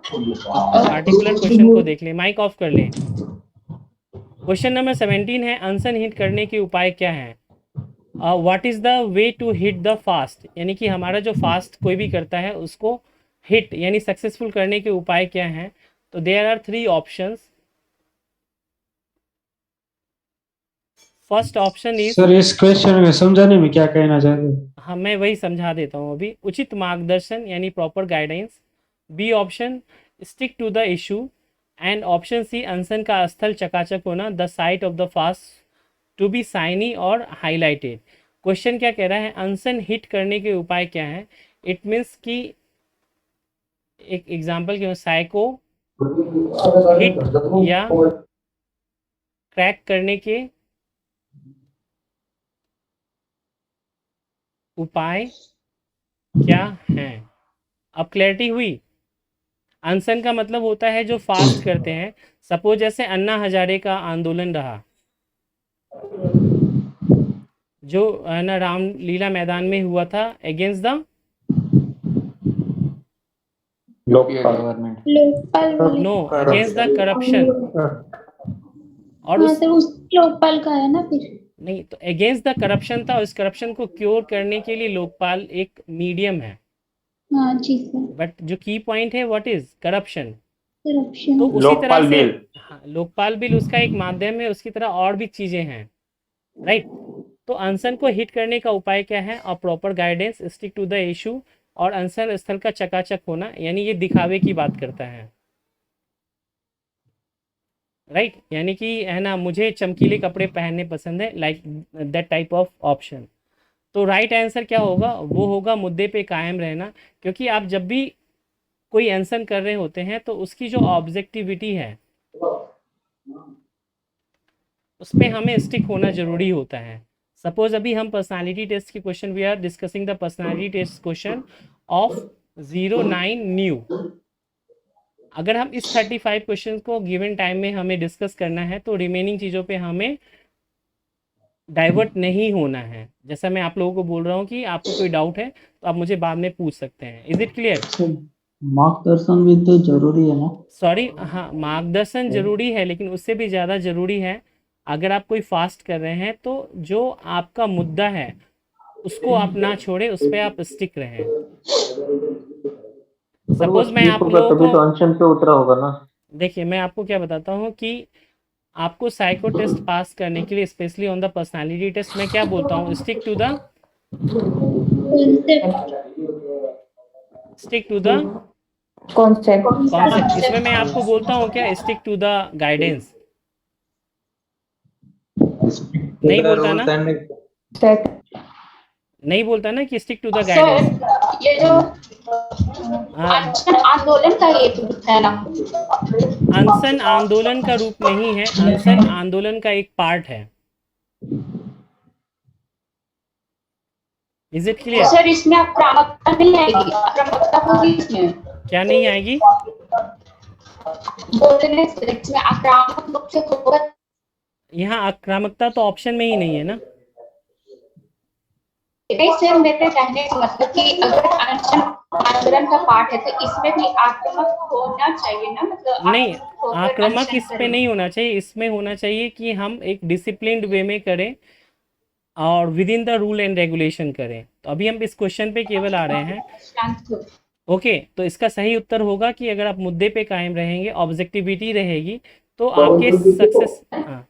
particular question को देख लें। माइक ऑफ कर लें। क्वेश्चन नंबर 17 है, अनसन हिट करने के उपाय क्या हैं? What is the way to hit the fast, यानी कि हमारा जो फास्ट कोई भी करता है उसको हिट यानी सक्सेसफुल करने के उपाय क्या हैं? तो there are 3 options. First option is, sir इस क्वेश्चन में समझाने में क्या कहना चाहते हैं? हाँ मैं वही समझा देता हूँ अभी। उचित मार्गदर्शन यानी proper guidance. B option, stick to the issue. And option C, अनशन का स्थल चकाचक होना, the site of the fast to be shiny और हाईलाइटेड। क्वेश्चन क्या कह रहा है? अनशन हिट करने के उपाय क्या हैं? इट मीन्स कि एक एग्जाम्पल के साइको हिट या क्रैक करने के उपाय क्या हैं? अब क्लैरिटी हुई? अनशन का मतलब होता है जो फास्ट करते हैं। सपोज जैसे अन्ना हजारे का आंदोलन रहा, जो है ना रामलीला मैदान में हुआ था against the government, Lokpal no, against the corruption. और हाँ उस सर, उस लोकपाल का है ना फिर। नहीं, तो अगेंस्ट द करप्शन था। उस करप्शन को क्योर करने के लिए लोकपाल एक मीडियम है। हाँ जी सर, बट जो की पॉइंट है, व्हाट इज करप्शन। करप्शन। तो उसी तरह से हाँ, लोकपाल बिल उसका एक माध्यम है, उसकी तरह और भी चीज़ें हैं, राइट। तो अनशन को हिट करने का उपाय क्या है? और proper guidance, stick to the issue और अनशन स्थल का चकाचक होना, यानी ये दिखावे की बात करता है, राइट। यानी कि है ना, मुझे चमकीले कपड़े पहनने पसंद है, like that type of option. तो राइट आंसर क्या होगा? वो होगा मुद्दे पे कायम रहना। क्योंकि आप जब भी कोई अनशन कर रहे होते हैं तो उसकी जो ऑब्जेक्टिविटी है उस पर हमें स्टिक होना ज़रूरी होता है। सपोज अभी हम पर्सनालिटी टेस्ट की question, we are discussing the personality test question of 09 new. अगर हम इस 35 क्वेश्चन को गिवन टाइम में हमें डिस्कस करना है तो रिमेनिंग चीज़ों पे हमें डाइवर्ट नहीं होना है। जैसा मैं आप लोगों को बोल रहा हूँ कि आपको कोई डाउट है तो आप मुझे बाद में पूछ सकते हैं। Is it clear? मार्गदर्शन भी तो जरूरी है ना? सॉरी, हाँ मार्गदर्शन जरूरी है, लेकिन उससे भी ज़्यादा ज़रूरी है अगर आप कोई फास्ट कर रहे हैं तो जो आपका मुद्दा है उसको आप ना छोड़े, उस पर आप स्टिक रहें। सपोज मैं आप लोगों तभी तो को अनशन पे उतरा होगा ना। देखिए, मैं आपको क्या बताता हूँ कि आपको साइको टेस्ट पास करने के लिए, specially on the personality test, मैं क्या बोलता हूँ? Stick to the concept. इसमें मैं आपको बोलता हूँ क्या? Stick to the guidance. नहीं बोलता ना, नहीं बोलता ना कि stick to the guidance. Sir ये जो अनशन आंदोलन का ये रूप है ना? अनशन आंदोलन का रूप नहीं है, अनशन आंदोलन का एक पार्ट है। Is it clear? सर इसमें आक्रामकता नहीं आएगी? आक्रामकता होगी इसमें? क्या नहीं आएगी? बोलने से इसमें आक्रामक रूप से होगा। यहाँ आक्रामकता तो ऑप्शन में ही नहीं है ना। नहीं सर, मेरे कहने का मतलब कि अगर अनशन आंदोलन का पार्ट है तो इसमें भी आक्रामक होना चाहिए ना? मतलब नहीं, आक्रामक इस पे नहीं होना चाहिए। इसमें होना चाहिए कि हम एक डिसिप्लिन्ड वे में करें और with in the rule and regulation करें। तो अभी हम इस क्वेश्चन पे केवल आ रहे हैं। ओके, तो इसका सही उत्तर होगा कि अगर आप मुद्दे पे कायम रहेंगे, ऑब्जेक्टिविटी रहेगी, तो आपके सक्सेस। हाँ,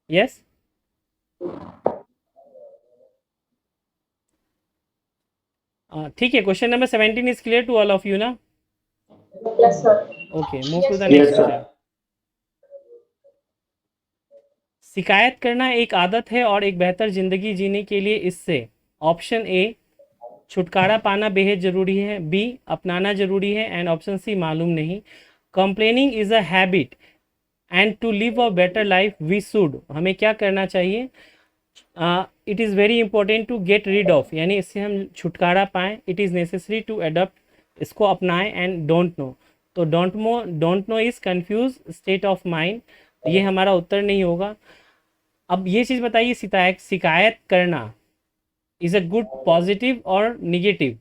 यस, ठीक है। Question number 17 is clear to all of you ना? Yes sir. Okay, move to the next question. शिकायत करना एक आदत है और एक बेहतर जिंदगी जीने के लिए इससे ऑप्शन ए छुटकारा पाना बेहद ज़रूरी है, बी अपनाना ज़रूरी है, एंड ऑप्शन सी मालूम नहीं। Complaining is a habit and to live a better life we should, हमें क्या करना चाहिए? It is very important to get rid of, यानी इससे हम छुटकारा पाएँ। इट इज़ नेसेसरी टू इसको अपनाएं एंड डोंट नो। तो don't no is confuse state of mind, ये हमारा उत्तर नहीं होगा। अब ये चीज़ बताइए, शिकायत करना इज़ अ गुड, पॉजिटिव और निगेटिव?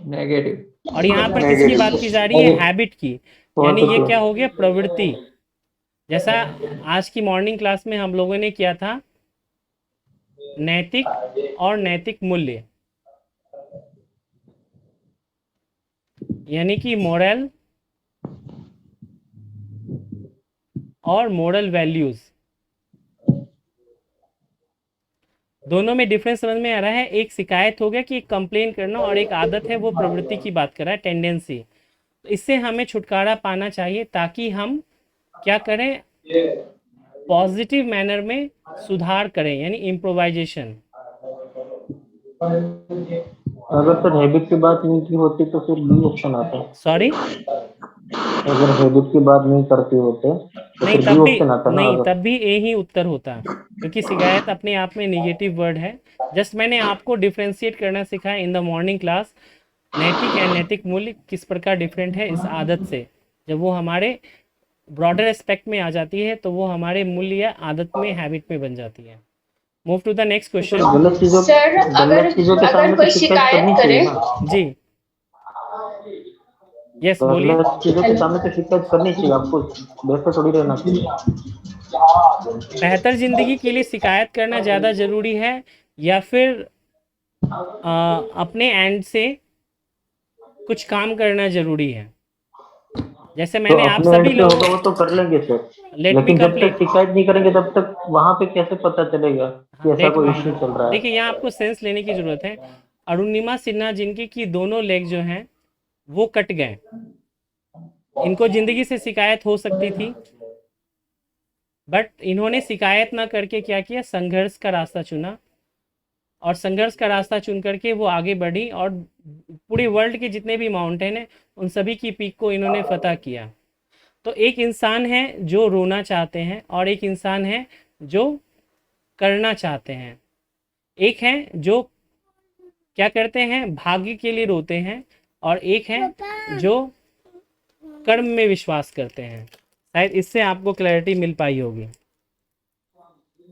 नेगेटिव। और यहाँ पर किसकी बात की जा रही है? हैबिट की, यानी ये क्या हो गया? प्रवृत्ति। जैसा आज की मॉर्निंग क्लास में हम लोगों ने किया था नैतिक और नैतिक मूल्य, यानी कि मोरल और मोरल वैल्यूज, दोनों में डिफरेंस समझ में आ रहा है? एक शिकायत हो गया कि एक कंप्लेन करना, और एक आदत है वो प्रवृत्ति की बात कर रहा है, टेंडेंसी। तो इससे हमें छुटकारा पाना चाहिए ताकि हम क्या करें? पॉजिटिव मैनर में सुधार करें, यानी इम्प्रोवाइजेशन। अगर सर हैबिट की बात नहीं की होती तो फिर बी ऑप्शन आता है। सॉरी, अगर हैबिट की बात नहीं करते होते तो नहीं फिर बी ऑप्शन आता ना। नहीं, तब भी ए ही उत्तर होता, क्योंकि शिकायत अपने आप में निगेटिव वर्ड है। जस्ट मैंने आपको डिफ्रेंशिएट करना सिखाया इन द मॉर्निंग क्लास, नैतिक एंड नैतिक मूल्य किस प्रकार डिफरेंट है इस आदत से। जब वो हमारे ब्रॉडर एस्पेक्ट में आ जाती है तो वो हमारे मूल्य या आदत में, हैबिट में बन जाती है। Move to the next question. Sir अगर कोई शिकायत करे, जी यस बोलिए। चीजों के सामने तो शिकायत करनी चाहिए, आपको वैसे थोड़ी रहना चाहिए। बेहतर जिंदगी के लिए शिकायत करना ज़्यादा ज़रूरी है या फिर अपने एंड से कुछ काम करना ज़रूरी है? जैसे मैंने तो आप अपने सभी end पे लोग, होगा वो तो कर लेंगे सर, लेट मी लेकिन जब कंप्लीट। तक शिकायत नहीं करेंगे तब तक वहां पे कैसे पता चलेगा कि ऐसा कोई इश्यू चल रहा है? देखिए यहाँ आपको सेंस लेने की ज़रूरत है। अरुणिमा सिन्हा जिनकी की दोनों लेग जो हैं वो कट गए, इनको ज़िंदगी से शिकायत हो सकती थी, बट इन्होंने शिकायत ना करके क्या किया? संघर्ष का रास्ता चुना, और संघर्ष का रास्ता चुन करके वो आगे बढ़ी, और पूरे वर्ल्ड के जितने भी माउंटेन हैं उन सभी की पीक को इन्होंने फतह किया। तो एक इंसान है जो रोना चाहते हैं, और एक इंसान है जो करना चाहते हैं। एक है जो क्या करते हैं? भाग्य के लिए रोते हैं, और एक है जो कर्म में विश्वास करते हैं। शायद इससे आपको क्लैरिटी मिल पाई होगी।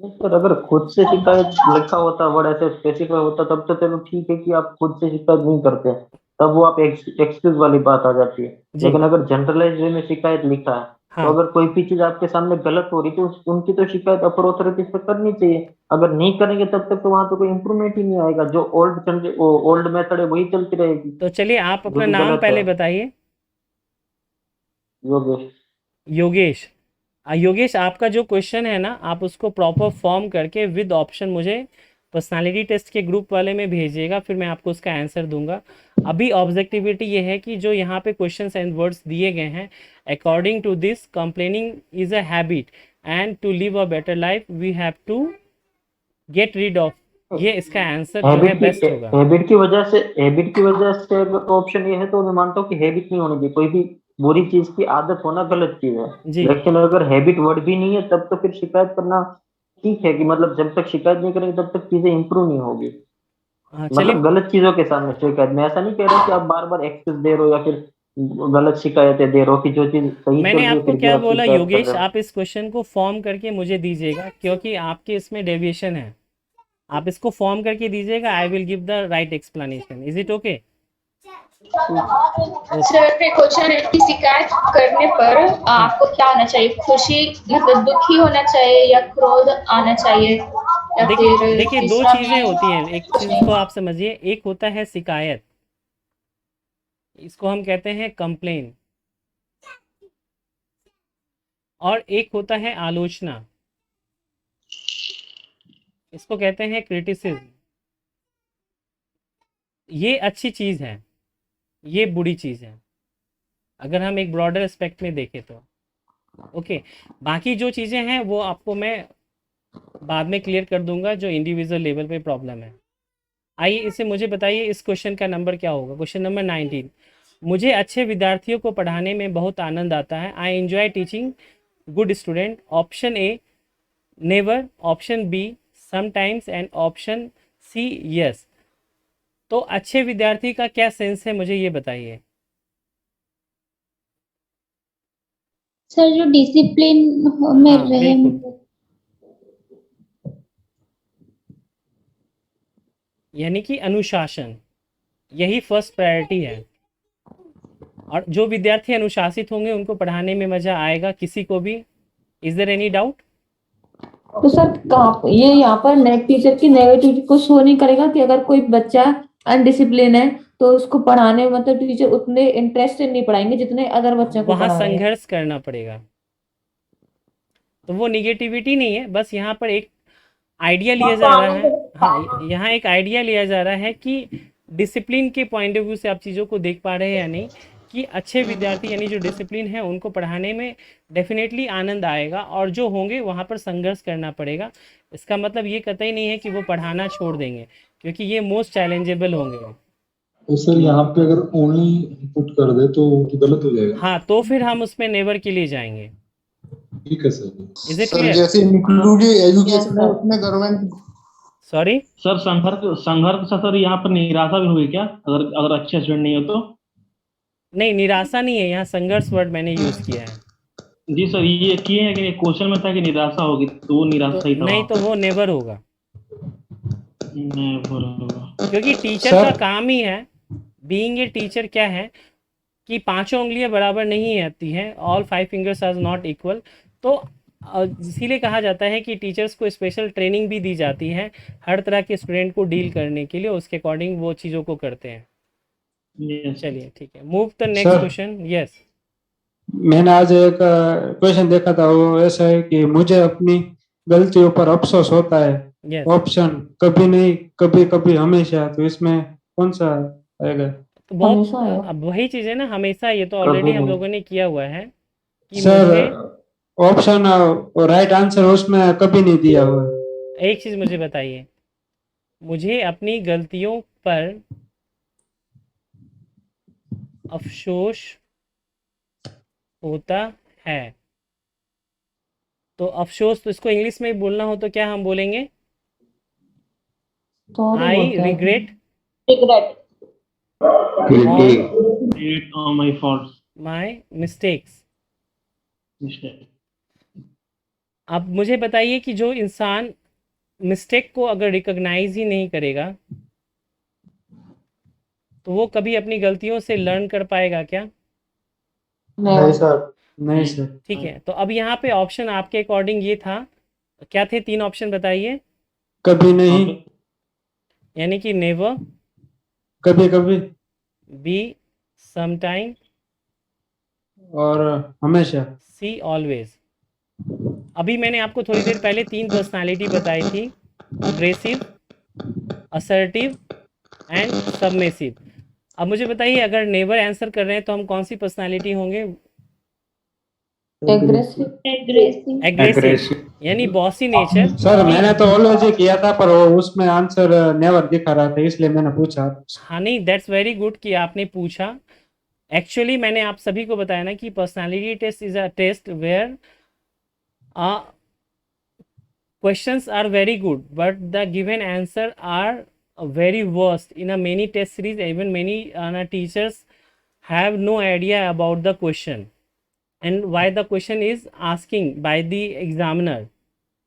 सर अगर खुद से शिकायत लिखा होता, वर्ड ऐसे स्पेसिफाई होता, तब तो चलो ठीक है कि आप खुद से शिकायत नहीं करते, तब वो आप एक्सक्यूज वाली बात आ जाती है। लेकिन अगर जनरलाइज वे में शिकायत लिखा है, तो अगर कोई भी चीज आपके सामने गलत हो रही तो उनकी तो शिकायत अपर अथॉरिटी से करनी चाहिए। अगर नहीं करेंगे तब तक तो वहां पे कोई इंप्रूवमेंट ही नहीं आएगा, जो ओल्ड मेथड है वही चलती रहेगी। तो चलिए आप अपना नाम पहले बताइए। योगेश। योगेश, आपका जो क्वेश्चन है ना, आप उसको प्रॉपर फॉर्म करके विद ऑप्शन मुझे पर्सनालिटी टेस्ट के ग्रुप वाले में भेजिएगा, फिर मैं आपको उसका आंसर दूंगा। अभी ऑब्जेक्टिविटी ये है कि जो यहाँ पे क्वेश्चंस एंड वर्ड्स दिए गए हैं, according to this complaining is a habit and to live a better life we have to get rid of, ये इसका आंसर जो है बेस्ट होगा। हैबिट की वजह से ऑप्शन ये है, तो मैं मानता हूँ कि हैबिट नहीं होनी चाहिए। कोई भी बुरी चीज की आदत होना गलत चीज है, लेकिन अगर हैबिट वर्ड भी नहीं है तब तो फिर शिकायत करना ठीक है, कि मतलब जब तक शिकायत नहीं करेंगे तब तक चीजें इंप्रूव नहीं होगी। मतलब गलत चीजों के सामने शिकायत, मैं ऐसा नहीं कह रहा कि आप बार बार एक्सेस दे रहे हो या फिर गलत शिकायतें दे रहे हो कि जो चीज सही। मैंने आपको क्या बोला योगेश, आप इस क्वेश्चन को फॉर्म करके मुझे दीजिएगा, क्योंकि आपके इसमें डेविएशन है। आप इसको फॉर्म करके दीजिएगा, I will give the right explanation. Is it okay? Sir question है कि शिकायत करने पर आपको क्या आना चाहिए? खुशी, मतलब दुखी होना चाहिए, या क्रोध आना चाहिए, या फिर देखिए दो चीजें होती हैं। एक चीज को आप समझिए, एक होता है शिकायत, इसको हम कहते हैं कंप्लेन, और एक होता है आलोचना, इसको कहते हैं क्रिटिसिज्म। ये अच्छी चीज है, ये बुरी चीज है, अगर हम एक ब्रॉडर एस्पेक्ट में देखें तो। ओके, बाकी जो चीजें हैं वो आपको मैं बाद में क्लियर कर दूंगा, जो इंडिविजुअल लेवल पे प्रॉब्लम है। आइए इसे मुझे बताइए, इस क्वेश्चन का नंबर क्या होगा? Question number 19। मुझे अच्छे विद्यार्थियों को पढ़ाने में बहुत आनंद आता है। I enjoy teaching good student. Option A never, option B sometimes, and option C yes. तो अच्छे विद्यार्थी का क्या सेंस है, मुझे ये बताइए। सर जो डिसिप्लिन में हाँ रहे, बिल्कुल, यानी कि अनुशासन, यही फर्स्ट प्रायोरिटी है। और जो विद्यार्थी अनुशासित होंगे उनको पढ़ाने में मज़ा आएगा, किसी को भी। Is there any doubt? तो सर कहाँ ये यहाँ पर टीचर की नेगेटिविटी को शो नहीं करेगा कि अगर कोई बच्चा अनडिसिप्लिन है तो उसको पढ़ाने में मतलब टीचर उतने इंटरेस्टेड नहीं पढ़ाएंगे जितने अदर बच्चों को वहाँ पढ़ा रहे हैं। संघर्ष करना पड़ेगा। तो वो निगेटिविटी नहीं है, बस यहाँ पर एक आइडिया लिया जा रहा है। हाँ, यहाँ एक आइडिया लिया जा रहा है कि डिसिप्लिन के पॉइंट ऑफ व्यू से आप चीज़ों को देख पा रहे हैं या नहीं, कि अच्छे विद्यार्थी यानी जो डिसिप्लिन है उनको पढ़ाने में डेफिनेटली आनंद आएगा, और जो होंगे वहाँ पर संघर्ष करना पड़ेगा। इसका मतलब ये कतई नहीं है कि वो पढ़ाना छोड़ देंगे, क्योंकि ये मोस्ट चैलेंजेबल होंगे। तो सर यहाँ पे अगर ओनली पुट कर दे तो गलत हो जाएगा। हाँ, तो फिर हम उसमें नेवर के लिए जाएंगे। ठीक है sir. Is it sir clear? जैसे इंक्लूडिव एजुकेशन है उसमें गवर्नमेंट सॉरी सर संघर्ष से सर यहाँ पर निराशा भी हुई क्या, अगर अगर अच्छे स्टूडेंट नहीं हो तो? नहीं, निराशा नहीं है, यहाँ संघर्ष वर्ड मैंने यूज़ किया है। जी सर, ये किए हैं कि क्वेश्चन में था कि निराशा होगी, तो वो निराशा ही था। नहीं तो वो नेवर होगा, नेवर होगा। क्योंकि टीचर का काम ही है, बीइंग ए टीचर क्या है कि पांचों उंगलियां बराबर नहीं आती हैं, all 5 fingers are not equal. तो इसीलिए कहा जाता है कि टीचर्स को स्पेशल ट्रेनिंग भी दी जाती है हर तरह के स्टूडेंट को डील करने के लिए, उसके अकॉर्डिंग वो चीज़ों को करते हैं। चलिए ठीक है, move the next question. Yes, मैंने आज एक क्वेश्चन देखा था, वो ऐसा है कि मुझे अपनी गलतियों पर अफसोस होता है। यस, ऑप्शन कभी नहीं, कभी कभी, हमेशा। तो इसमें कौन सा आएगा? तो बहुत हमेशा है। अब वही चीज़ है ना, हमेशा। ये तो ऑलरेडी हम लोगों ने किया हुआ है कि सर मुझे ऑप्शन राइट आंसर उसमें कभी नहीं दिया हुआ है। एक चीज़ मुझे बताइए, मुझे अपनी गलतियों पर अफसोस होता है। तो अफसोस, तो इसको इंग्लिश में बोलना हो तो क्या हम बोलेंगे? I regret on my faults, my mistakes. अब मुझे बताइए कि जो इंसान मिस्टेक को अगर रिकॉग्नाइज ही नहीं करेगा तो वो कभी अपनी गलतियों से लर्न कर पाएगा क्या? नहीं सर। नहीं सर। ठीक है, तो अब यहाँ पे ऑप्शन आपके अकॉर्डिंग ये था, क्या थे 3 ऑप्शन बताइए? कभी नहीं, यानी कि नेवर, कभी कभी, बी समटाइम, और हमेशा। सी ऑलवेज। अभी मैंने आपको थोड़ी देर पहले 3 पर्सनालिटी बताई थी, अग्रेसिव, असर्टिव एंड सबमिसिव। अब मुझे बताइए, अगर नेवर आंसर कर रहे हैं तो हम कौन सी पर्सनालिटी होंगे? एग्रेसिव, यानी बॉसी नेचर। सर मैंने तो ऑलवेज ही किया था, पर वो उसमें आंसर नेवर दिखा रहा था, इसलिए मैंने पूछा। हाँ नहीं, दैट्स वेरी गुड कि आपने पूछा। एक्चुअली मैंने आप सभी को बताया ना कि personality test is a test where questions are very good but the given answer are very worst. In a many test series, even many teachers have no idea about the question and why the question is asking by the examiner,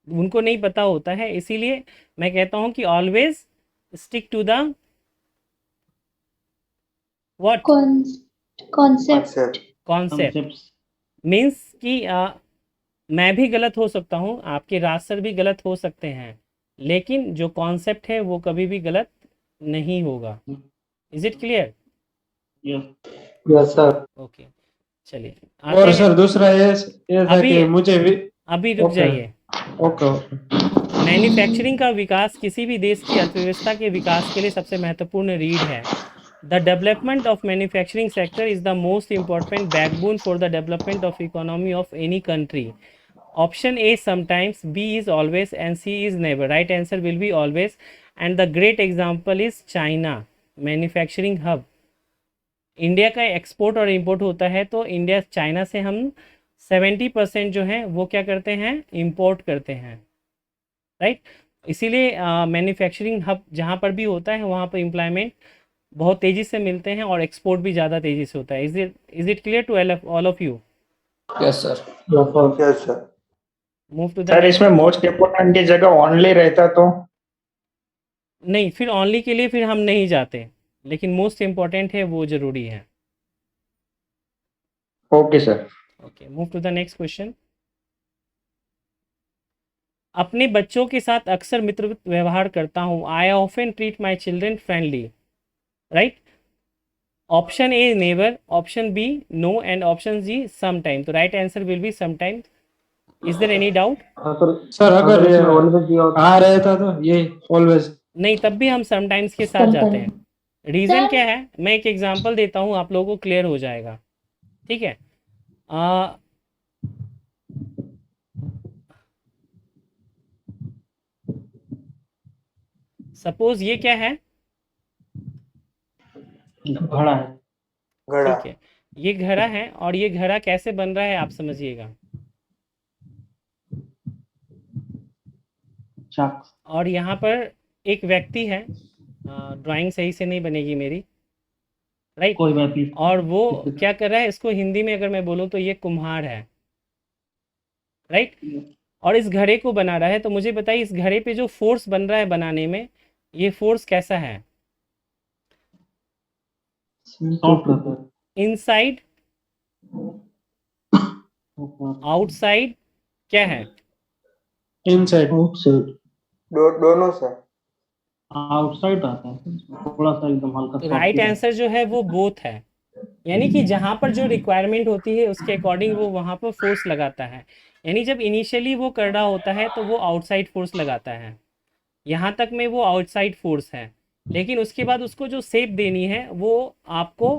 उनको नहीं पता होता है। इसीलिए मैं कहता हूँ कि always stick to the what concept means कि मैं भी गलत हो सकता हूँ, आपके राज सर भी गलत हो सकते हैं, लेकिन जो कॉन्सेप्ट है वो कभी भी गलत नहीं होगा। Is it clear? Yes sir. Okay, चलिए। और सर दूसरा ये था कि मुझे भी अभी रुक जाइए। ओके। मैन्युफैक्चरिंग का विकास किसी भी देश की अर्थव्यवस्था के विकास के लिए सबसे महत्वपूर्ण रीढ़ है। The development of manufacturing sector is the most important backbone for the development of economy of any country. Option A sometimes, B is always, and C is never. Right answer will be always. And the great example is China, manufacturing hub. India का export और import होता है, तो India China से हम 70% जो है वो क्या करते हैं, इंपोर्ट करते हैं, राइट। इसीलिए मैन्युफैक्चरिंग हब जहाँ पर भी होता है वहाँ पर एम्प्लॉयमेंट बहुत तेज़ी से मिलते हैं और एक्सपोर्ट भी ज़्यादा तेज़ी से होता है. Is it clear to all of you? Yes sir. Yes sir. Move to the sir इसमें मोस्ट इम्पोर्टेंट की जगह ओनली रहता तो नहीं, फिर ओनली के लिए फिर हम नहीं जाते, लेकिन मोस्ट इम्पॉर्टेंट है वो ज़रूरी है. Okay sir. Okay, move to the next question. अपने बच्चों के साथ अक्सर मित्र व्यवहार करता हूँ. I often treat my children friendly. Right. Option A never, option B no and option C some time. तो right answer will be some time. Is there any doubt? Sir अगर आ रहता तो ये ऑलवेज नहीं, तब भी हम समटाइम्स के साथ जाते हैं. रीज़न क्या है, मैं एक एग्जांपल देता हूँ, आप लोगों को क्लियर हो जाएगा. ठीक है. सपोज ये क्या है? घड़ा है. घड़ा. ठीक है, ये घड़ा है और ये घड़ा कैसे बन रहा है आप समझिएगा. चाक. और यहाँ पर एक व्यक्ति है, ड्राइंग सही से नहीं बनेगी मेरी. राइट. कोई बात नहीं. और वो क्या कर रहा है, इसको हिंदी में अगर मैं बोलूँ तो ये कुम्हार है. राइट. और इस घड़े को बना रहा है. तो मुझे बताइए इस घड़े पे जो फोर्स बन रहा है बनाने में, ये फोर्स कैसा है? इनसाइड, आउटसाइड, क्या है? इनसाइड. आउटसाइड. दोनों सर. आउटसाइड आता है, थोड़ा सा एकदम हल्का. राइट आंसर जो है वो बोथ है. यानी कि जहाँ पर जो रिक्वायरमेंट होती है उसके अकॉर्डिंग वो वहाँ पर फोर्स लगाता है. यानी जब इनिशियली वो कर रहा होता है तो वो आउटसाइड फोर्स लगाता है. यहाँ तक में वो आउटसाइड फोर्स है, लेकिन उसके बाद उसको जो शेप देनी है वो आपको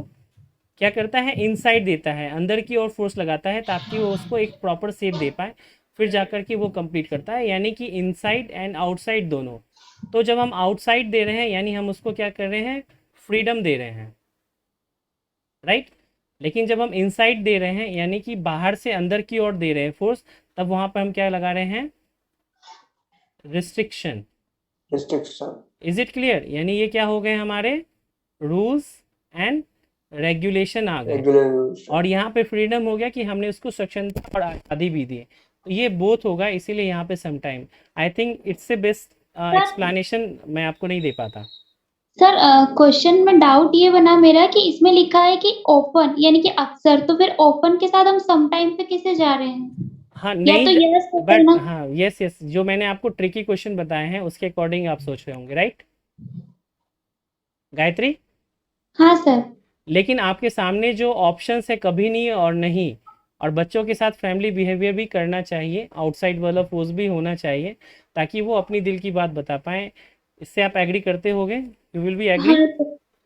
क्या करता है, इनसाइड देता है, अंदर की ओर फोर्स लगाता है ताकि वो उसको एक प्रॉपर शेप दे पाए, फिर जाकर के वो कंप्लीट करता है. यानी कि इनसाइड एंड आउटसाइड दोनों. तो जब हम आउटसाइड दे रहे हैं यानी हम उसको क्या कर रहे हैं, फ्रीडम दे रहे हैं. राइट. लेकिन जब हम इनसाइड दे रहे हैं यानी कि बाहर से अंदर की ओर दे रहे हैं फोर्स, तब वहाँ पर हम क्या लगा रहे हैं, restriction. Restriction. Is it clear? यानी ये क्या हो गए हमारे, रूल्स एंड रेगुलेशन आ गए. और यहाँ पे फ्रीडम हो गया कि हमने उसको स्वच्छंदता और आज़ादी भी दी. तो ये बोथ होगा, इसीलिए यहाँ पे some time. I think it's a best explanation मैं आपको नहीं दे पाता. सर क्वेश्चन में डाउट ये बना मेरा कि इसमें लिखा है कि ओपन यानी कि अक्सर, तो फिर ओपन के साथ हम सम टाइम पे कैसे जा रहे हैं? हाँ या नहीं, तो यस बट हाँ यस यस, जो मैंने आपको ट्रिकी क्वेश्चन बताए हैं उसके अकॉर्डिंग आप सोच रहे होंगे. राइट गायत्री? हाँ सर. लेकिन आपके सामने जो ऑप्शंस है कभी नहीं और नहीं, और बच्चों के साथ फैमिली बिहेवियर भी करना चाहिए, आउटसाइड वाला फोर्स भी होना चाहिए ताकि वो अपनी दिल की बात बता पाएँ. इससे आप एग्री करते होगे? You will be agree?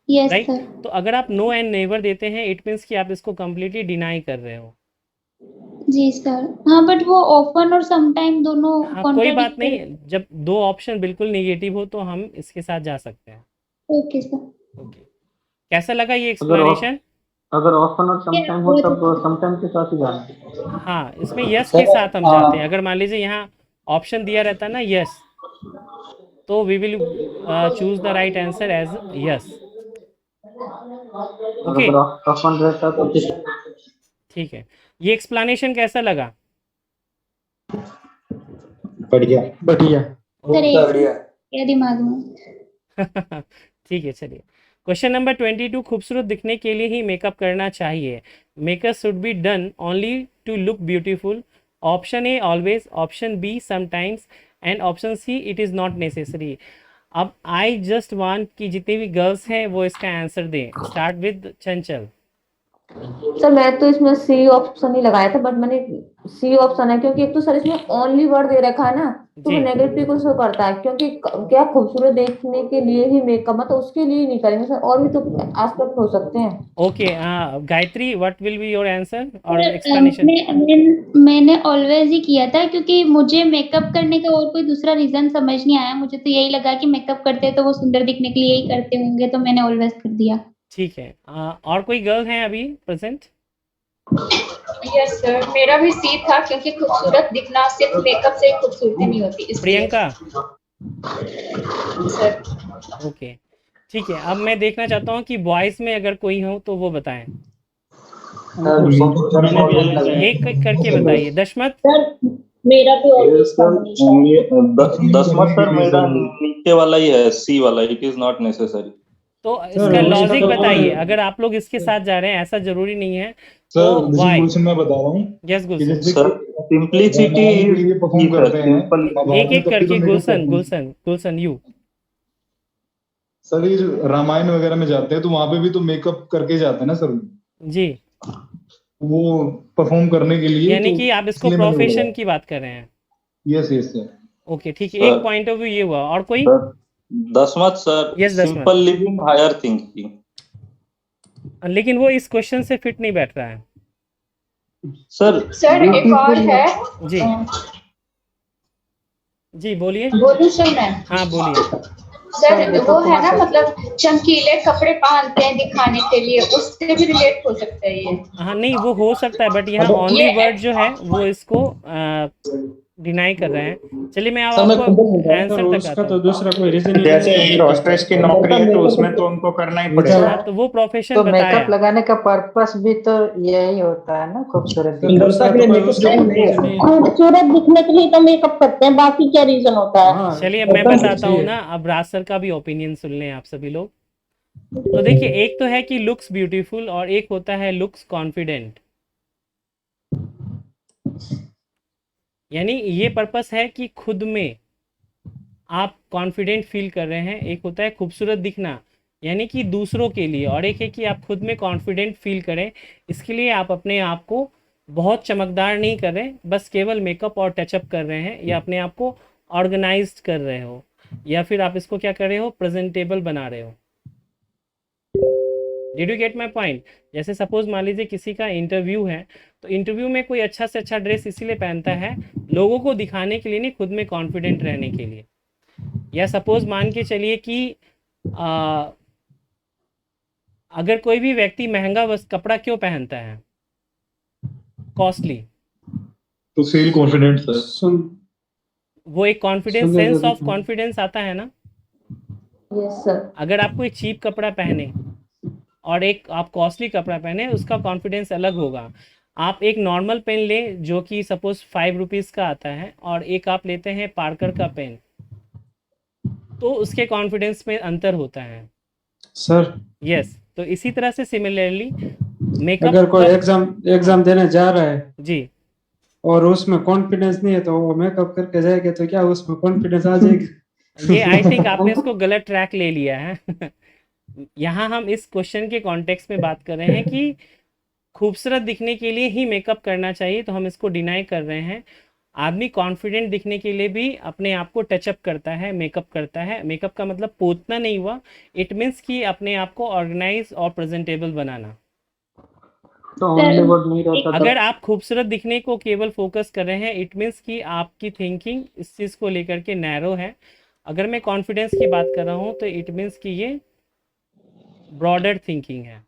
Yes right. Sir. तो अगर आप नो एंड नेवर देते हैं इट मीन्स कि आप इसको कम्प्लीटली डिनाई कर रहे हो. जी सर. हाँ बट वो ओपन और सम टाइम दोनों हाँ कोई बात नहीं, जब दो ऑप्शन बिल्कुल नेगेटिव हो तो हम इसके साथ जा सकते हैं. Okay sir. ओके, कैसा लगा ये एक्सप्लेनेशन? अगर ओपन और सम टाइम हो तब सम टाइम के साथ ही जाना. हाँ, इसमें यस के साथ हम जाते हैं. अगर मान लीजिए यहाँ ऑप्शन दिया रहता है ना यस, तो we will choose the right answer as yes. Okay open रहता तो ठीक है. ये एक्सप्लेनेशन कैसा लगा? बढ़िया. बढ़िया. क्या दिमाग में. ठीक है, चलिए. Question number 22. खूबसूरत दिखने के लिए ही मेकअप करना चाहिए. Makeup should be done only to look beautiful. Option A always, option B sometimes and option C it is not necessary. अब आई जस्ट वांट कि जितने भी गर्ल्स हैं वो इसका आंसर दें. Start with Chanchal. सर मैं तो इसमें सी ऑप्शन ही लगाया था, बट मैंने सी ऑप्शन है क्योंकि एक तो सर इसमें ओनली वर्ड दे रखा है ना, तो वो नेगेटिव को शो करता है. क्योंकि क्या खूबसूरत देखने के लिए ही मेकअप, मतलब उसके लिए नहीं करेंगे सर, और भी तो एस्पेक्ट हो सकते हैं. Okay Gayatri, what will be your answer और एक्सप्लेनेशन? मैंने ऑलवेज ही किया था क्योंकि मुझे मेकअप करने का और कोई दूसरा रीजन समझ नहीं आया. मुझे तो यही लगा कि मेकअप करते हैं तो वो सुंदर दिखने के लिए ही करते होंगे, तो मैंने ऑलवेज कर दिया. ठीक है. और कोई गर्ल हैं अभी प्रेजेंट? यस सर, मेरा भी सी था क्योंकि खूबसूरत दिखना सिर्फ मेकअप से ही खूबसूरती नहीं होती. प्रियंका? सर ओके ठीक है, अब मैं देखना चाहता हूँ कि बॉयज़ में अगर कोई हो तो वो बताएं, एक एक करके बताइए। दशमत, सर मेरा भी दसमत सर मेरा नीचे वाला ही है, सी वाला, इट इज नॉट नेसेसरी। तो इसका लॉजिक बताइए, अगर आप लोग इसके साथ जा रहे हैं, ऐसा जरूरी नहीं है तो सर वाई। गुलशन मैं बता रहा हूँ यस कि गुलशन, जैसे सर सिंपलिसिटी ये परफॉर्म करते हैं एक एक करके। गुलशन गुलशन गुलशन यू। सर ये जो रामायण वगैरह में जाते हैं तो वहां पे भी तो मेकअप करके जाते हैं ना सर, जी, वो परफॉर्म करने के लिए। यानी तो कि आप इसको इसलिए मैंने प्रोफेशन बोला। की बात कर रहे हैं। Yes yes sir. ओके ठीक है, सर, एक पॉइंट ऑफ व्यू ये हुआ। और कोई? Dasmat sir Yes, Dasmat. Simple living higher thinking. लेकिन वो इस क्वेश्चन से फिट नहीं बैठ रहा है सर एक और है। जी। जी बोलिए। बोलूं सर मैं? हाँ बोलिए। सर वो है ना, मतलब चमकीले कपड़े पहनते हैं दिखाने के लिए, उससे भी रिलेट हो सकता है ये। हाँ नहीं, वो हो सकता है, बट यहाँ ओनली वर्ड जो है वो इसको डिनाई कर रहे हैं। चलिए मैं आपको आंसर तक उसका आता तो हूँ। दूसरा कोई रीजन ही जैसे एयरहोस्टेस की नौकरी है तो उसमें तो उनको करना ही पड़ेगा। हाँ, तो वो प्रोफेशन तो बताया। मेकअप लगाने का पर्पस भी तो यही होता है ना, खूबसूरत सुंदरता के लिए मेकअप खूबसूरत दिखने के लिए तो मेकअप करते हैं, बाकी क्या रीजन होता है? चलिए अब मैं बताता हूँ ना, अब राज सर का भी ओपिनियन सुन लें आप सभी लोग। तो देखिए, एक तो है कि लुक्स ब्यूटीफुल और एक होता है लुक्स कॉन्फिडेंट। यानी ये पर्पस है कि खुद में आप कॉन्फिडेंट फील कर रहे हैं। एक होता है खूबसूरत दिखना, यानी कि दूसरों के लिए, और एक है कि आप खुद में कॉन्फिडेंट फील करें। इसके लिए आप अपने आप को बहुत चमकदार नहीं कर रहे, बस केवल मेकअप और टचअप कर रहे हैं, या अपने आप को ऑर्गेनाइज्ड कर रहे हो, या फिर आप इसको क्या कर रहे हो, प्रेजेंटेबल बना रहे हो। Did you get my point? जैसे सपोज मान लीजिए किसी का इंटरव्यू है, तो इंटरव्यू में कोई अच्छा से अच्छा ड्रेस इसीलिए पहनता है, लोगों को दिखाने के लिए नहीं, खुद में कॉन्फिडेंट रहने के लिए। या सपोज मान के चलिए कि अगर कोई भी व्यक्ति महंगा कपड़ा क्यों पहनता है, कॉस्टली, तो सेल कॉन्फिडेंट सर, वो एक कॉन्फिडेंस, सेंस ऑफ कॉन्फिडेंस आता है ना। Yes sir. अगर आप कोई चीप कपड़ा पहने और एक आप कॉस्टली कपड़ा पहने, उसका कॉन्फिडेंस अलग होगा। आप एक नॉर्मल पेन ले जो कि सपोज 5 रुपीज़ का आता है, और एक आप लेते हैं पार्कर का पेन, तो उसके कॉन्फिडेंस में अंतर होता है सर। यस। तो इसी तरह से सिमिलरली मेकअप, अगर कोई एग्जाम देने जा रहा है जी, और उसमें कॉन्फिडेंस नहीं है तो वो मेकअप करके जाएगा तो क्या उसमें कॉन्फिडेंस आ जाएगा? ये आई थिंक आपने इसको गलत ट्रैक ले लिया है। यहाँ हम इस क्वेश्चन के कॉन्टेक्स्ट में बात कर रहे हैं कि खूबसूरत दिखने के लिए ही मेकअप करना चाहिए, तो हम इसको डिनाई कर रहे हैं। आदमी कॉन्फिडेंट दिखने के लिए भी अपने आप को टचअप करता है, मेकअप करता है। मेकअप का मतलब पोतना नहीं हुआ, इट मीन्स कि अपने आप को ऑर्गेनाइज और प्रेजेंटेबल बनाना। तो ओनली वर्ड नहीं रहता था। अगर आप खूबसूरत दिखने को केवल फोकस कर रहे हैं, इट मीन्स कि आपकी थिंकिंग इस चीज़ को लेकर के नैरो है। अगर मैं कॉन्फिडेंस की बात कर रहा हूँ तो इट मीन्स कि ये ब्रॉडर थिंकिंग है।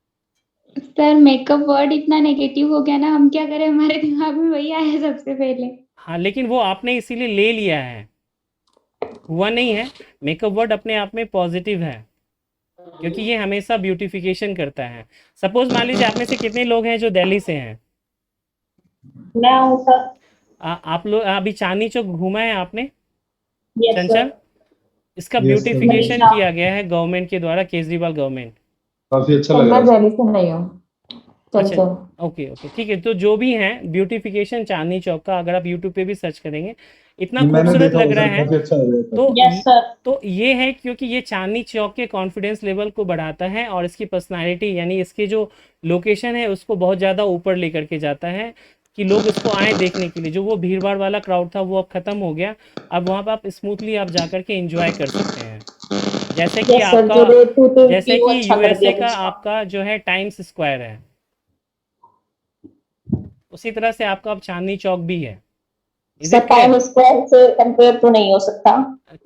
सर मेकअप वर्ड इतना नेगेटिव हो गया ना, हम क्या करें, हमारे दिमाग में वही आया सबसे पहले। हाँ, लेकिन वो आपने इसीलिए ले लिया है, हुआ नहीं है। मेकअप वर्ड अपने आप में पॉजिटिव है, क्योंकि ये हमेशा ब्यूटिफिकेशन करता है। सपोज मान लीजिए आप में से कितने लोग हैं जो दिल्ली से हैं? मैं हूँ सर। आप लोग अभी चांदनी चौक घूमा है आपने? यस चंचल, सर। इसका Yes, sir. ब्यूटिफिकेशन किया गया है गवर्नमेंट के द्वारा, केजरीवाल गवर्नमेंट। काफी अच्छा सर लग मैं रहा है। दिल्ली से नहीं हूँ। अच्छा, ओके ओके ठीक है। तो जो भी हैं, ब्यूटिफिकेशन चांदनी चौक का अगर आप यूट्यूब पे भी सर्च करेंगे, इतना मैंने खूबसूरत देखा लग रहा उधर है। काफी अच्छा लग रहा था। तो यस सर। तो ये है क्योंकि ये चांदनी चौक के कॉन्फिडेंस लेवल को बढ़ाता है, और इसकी पर्सनालिटी यानी इसकी जो लोकेशन है उसको बहुत ज़्यादा ऊपर लेकर के जाता है, कि लोग इसको आए देखने के लिए। जो वो भीड़ भाड़ वाला क्राउड था वो अब ख़त्म हो गया, अब वहाँ पर आप स्मूथली आप जा कर के इंजॉय कर सकते हैं। जैसे कि Yes, sir, आपका, जो रेट टू थे जैसे वो कि अच्छा कर यूएसए दिया का कुछ। आपका जो है टाइम्स स्क्वायर है, उसी तरह से आपका अब चांदनी चौक भी है। सर टाइम स्क्वायर से कंपेयर तो नहीं हो सकता।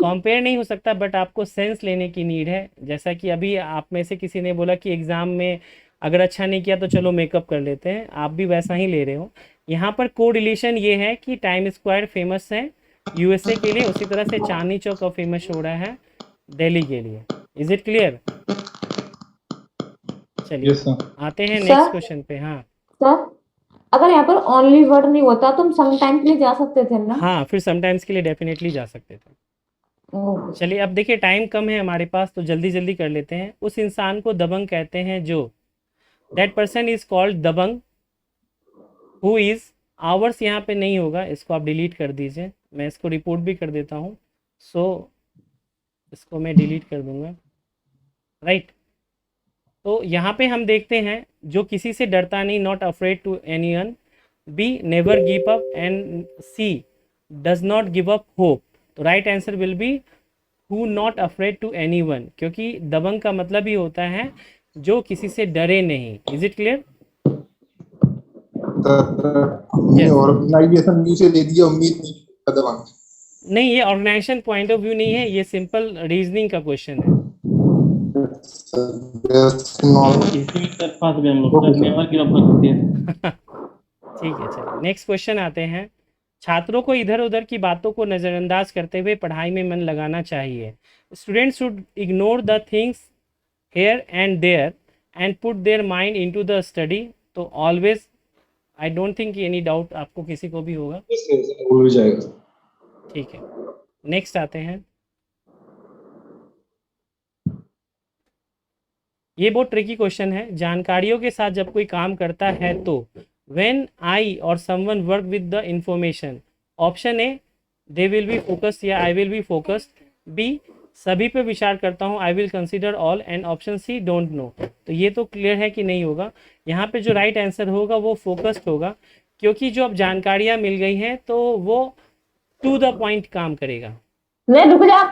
कंपेयर नहीं हो सकता, बट आपको सेंस लेने की नीड है। जैसा कि अभी आप में से किसी ने बोला कि एग्ज़ाम में अगर अच्छा नहीं किया तो चलो मेकअप कर लेते हैं, आप भी वैसा ही ले रहे हो। यहाँ पर कोरिलेशन ये है कि टाइम स्क्वायर फेमस है यूएसए के लिए, उसी तरह से चांदनी चौक और फेमस हो रहा है दिल्ली के लिए। Is it clear? चलिए यस सर। आते हैं सर? नेक्स्ट क्वेश्चन पे। हाँ सर अगर यहाँ पर ओनली वर्ड नहीं होता तो हम समटाइम्स के लिए जा सकते थे ना? हाँ, फिर समटाइम्स के लिए डेफिनेटली जा सकते थे। ओके। चलिए अब देखिए टाइम कम है हमारे पास, तो जल्दी जल्दी कर लेते हैं। उस इंसान को दबंग कहते हैं जो, that person is called dabang who is, ours यहाँ पे नहीं होगा, इसको आप डिलीट कर दीजिए। मैं इसको रिपोर्ट भी कर देता हूँ, सो इसको मैं डिलीट कर दूंगा, राइट। तो यहाँ पे हम देखते हैं जो किसी से डरता नहीं, not afraid to anyone, B never give up, and C does not give up hope. तो right answer will be who not afraid to anyone, क्योंकि दबंग का मतलब ही होता है जो किसी से डरे नहीं। Is it clear? ऑर्गेनाइजेशन नीचे दे दिया, उम्मीद नहीं करता दबंग। नहीं, ये ऑर्गेनाइजेशन पॉइंट ऑफ व्यू नहीं है, ये सिंपल रीजनिंग का क्वेश्चन है। ठीक है, चलिए नेक्स्ट क्वेश्चन आते हैं। छात्रों को इधर उधर की बातों को नज़रअंदाज करते हुए पढ़ाई में मन लगाना चाहिए। Students should ignore the things here and there and put their mind into the study. तो always, I don't think any doubt आपको किसी को भी होगा। हो जाएगा। ठीक है, नेक्स्ट आते हैं। ये बहुत ट्रिकी क्वेश्चन है। जानकारियों के साथ जब कोई काम करता है तो व्हेन आई और someone work with the information, option A they will be focused या I will be focused, B सभी पे विचार करता हूँ, I will consider all, and option C don't know. तो ये तो क्लियर है कि नहीं होगा। यहाँ पे जो राइट आंसर होगा वो फोकस्ड होगा, क्योंकि जो अब जानकारियाँ मिल गई हैं तो वो टू द पॉइंट काम करेगा। नहीं रुक जा।